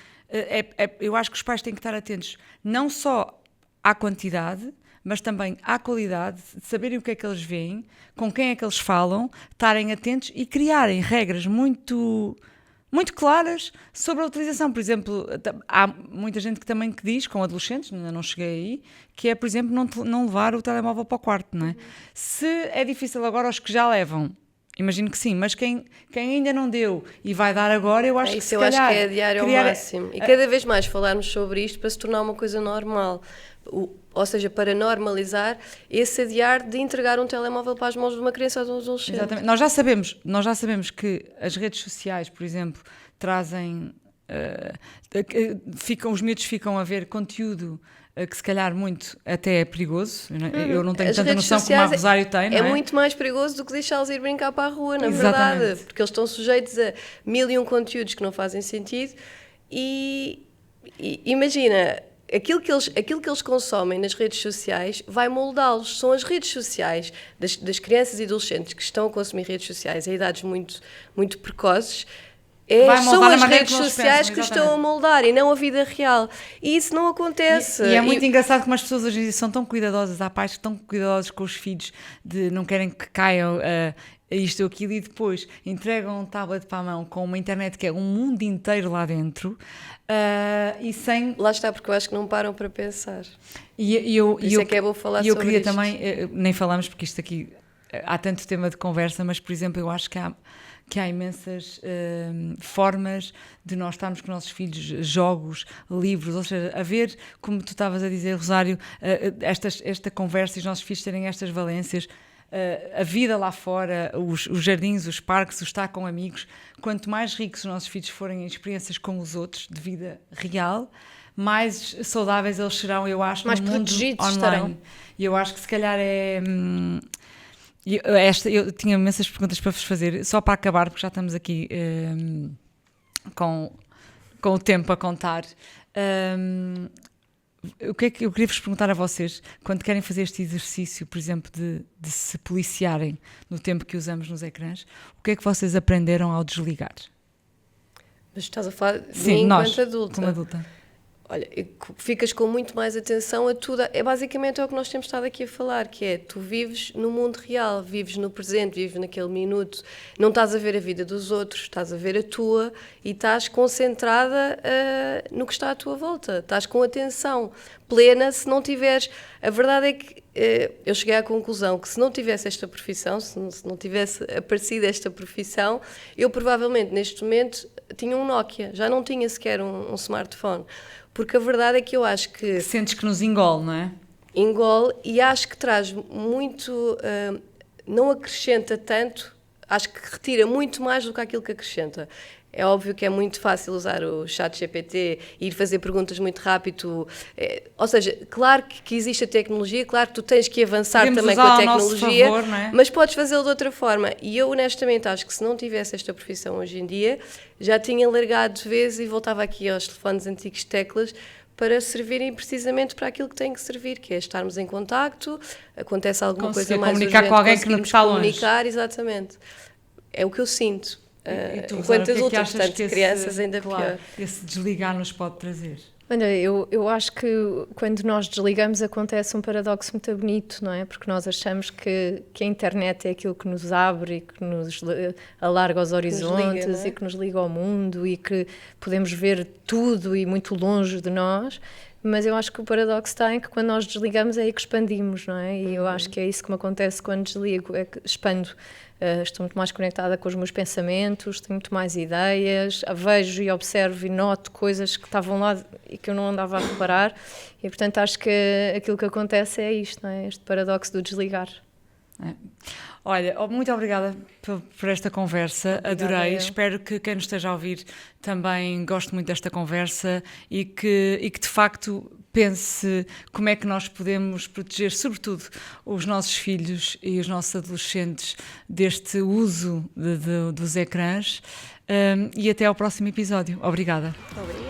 eu acho que os pais têm que estar atentos não só à quantidade, mas também à qualidade, de saberem o que é que eles veem, com quem é que eles falam, estarem atentos e criarem regras muito claras sobre a utilização. Por exemplo, há muita gente que também diz, com adolescentes, ainda não cheguei aí, que é, por exemplo, não levar o telemóvel para o quarto, não é? Se é difícil agora os que já levam, imagino que sim, mas quem ainda não deu e vai dar agora, eu acho que se eu calhar... acho que é adiar ao máximo. E cada vez mais falarmos sobre isto para se tornar uma coisa normal. Ou seja, para normalizar esse adiar de entregar um telemóvel para as mãos de uma criança ou de um adolescente. Exatamente. Nós já sabemos que as redes sociais, por exemplo, trazem... os miúdos ficam a ver conteúdo que se calhar muito até é perigoso. Eu não tenho tanta noção como a Rosário tem, não é? É muito mais perigoso do que deixá-los ir brincar para a rua, na Exatamente. verdade. Porque eles estão sujeitos a 1001 conteúdos que não fazem sentido e imagina... Aquilo que eles consomem nas redes sociais vai moldá-los. São as redes sociais das crianças e adolescentes que estão a consumir redes sociais a idades muito, muito precoces. São as redes sociais que estão a moldar e não a vida real. E isso não acontece. E é muito engraçado como as pessoas hoje em dia são tão cuidadosas. Há pais que estão cuidadosos com os filhos, de não querem que caiam isto ou aquilo, e depois entregam um tablet para a mão com uma internet que é um mundo inteiro lá dentro, e sem... Lá está, porque eu acho que não param para pensar. Por isso é que é bom falar sobre eu queria isto. também, nem falamos porque isto aqui, há tanto tema de conversa, mas, por exemplo, eu acho que há imensas formas de nós estarmos com os nossos filhos, jogos, livros, ou seja, haver, como tu estavas a dizer, Rosário, esta conversa e os nossos filhos terem estas valências, a vida lá fora, os jardins, os parques, o estar com amigos. Quanto mais ricos os nossos filhos forem em experiências com os outros, de vida real, mais saudáveis eles serão, eu acho, mais no mundo protegidos online. estarão. E eu acho que se calhar é... Eu tinha imensas perguntas para vos fazer, só para acabar, porque já estamos aqui com o tempo a contar. O que é que eu queria vos perguntar a vocês, quando querem fazer este exercício, por exemplo, de se policiarem no tempo que usamos nos ecrãs, o que é que vocês aprenderam ao desligar? Mas estás a falar de Sim, mim nós, enquanto adulta. como adulta. Olha, ficas com muito mais atenção a tudo. É basicamente o que nós temos estado aqui a falar, que é, tu vives no mundo real, vives no presente, vives naquele minuto, não estás a ver a vida dos outros, estás a ver a tua e estás concentrada no que está à tua volta, estás com atenção plena. Se não tiveres... A verdade é que eu cheguei à conclusão que se não tivesse esta profissão, se não tivesse aparecido esta profissão, eu provavelmente neste momento tinha um Nokia, já não tinha sequer um smartphone. Porque a verdade é que eu acho que... Sentes que nos engole, não é? Engole, e acho que traz muito... não acrescenta tanto, acho que retira muito mais do que aquilo que acrescenta. É óbvio que é muito fácil usar o ChatGPT e ir fazer perguntas muito rápido. Ou seja, claro que existe a tecnologia, claro que tu tens que avançar Podemos também com usá-la a ao nosso tecnologia, favor, não é? mas podes fazê-lo de outra forma. E eu, honestamente, acho que se não tivesse esta profissão hoje em dia, já tinha largado de vez e voltava aqui aos telefones antigos de teclas para servirem precisamente para aquilo que tem que servir, que é estarmos em contacto, acontece alguma coisa mais urgente, comunicar com alguém que não está longe. comunicar, exatamente. É o que eu sinto. E tu, Enquanto Rosário, o que é que adulta, achas portanto, que crianças ainda claro, pior. esse desligar nos pode trazer? Olha, eu acho que quando nós desligamos acontece um paradoxo muito bonito, não é? Porque nós achamos que a internet é aquilo que nos abre e que nos alarga os horizontes liga, não é? e que nos liga ao mundo e que podemos ver tudo e muito longe de nós. Mas eu acho que o paradoxo está em que quando nós desligamos é aí que expandimos, não é? E eu acho que é isso que me acontece quando desligo, é que expando. Estou muito mais conectada com os meus pensamentos, tenho muito mais ideias, vejo e observo e noto coisas que estavam lá e que eu não andava a reparar, e portanto acho que aquilo que acontece é isto, não é? Este paradoxo do desligar. É. Olha, muito obrigada por esta conversa, adorei, espero que quem nos esteja a ouvir também goste muito desta conversa e que de facto pense como é que nós podemos proteger, sobretudo, os nossos filhos e os nossos adolescentes deste uso dos ecrãs, e até ao próximo episódio. Obrigada. Obrigada.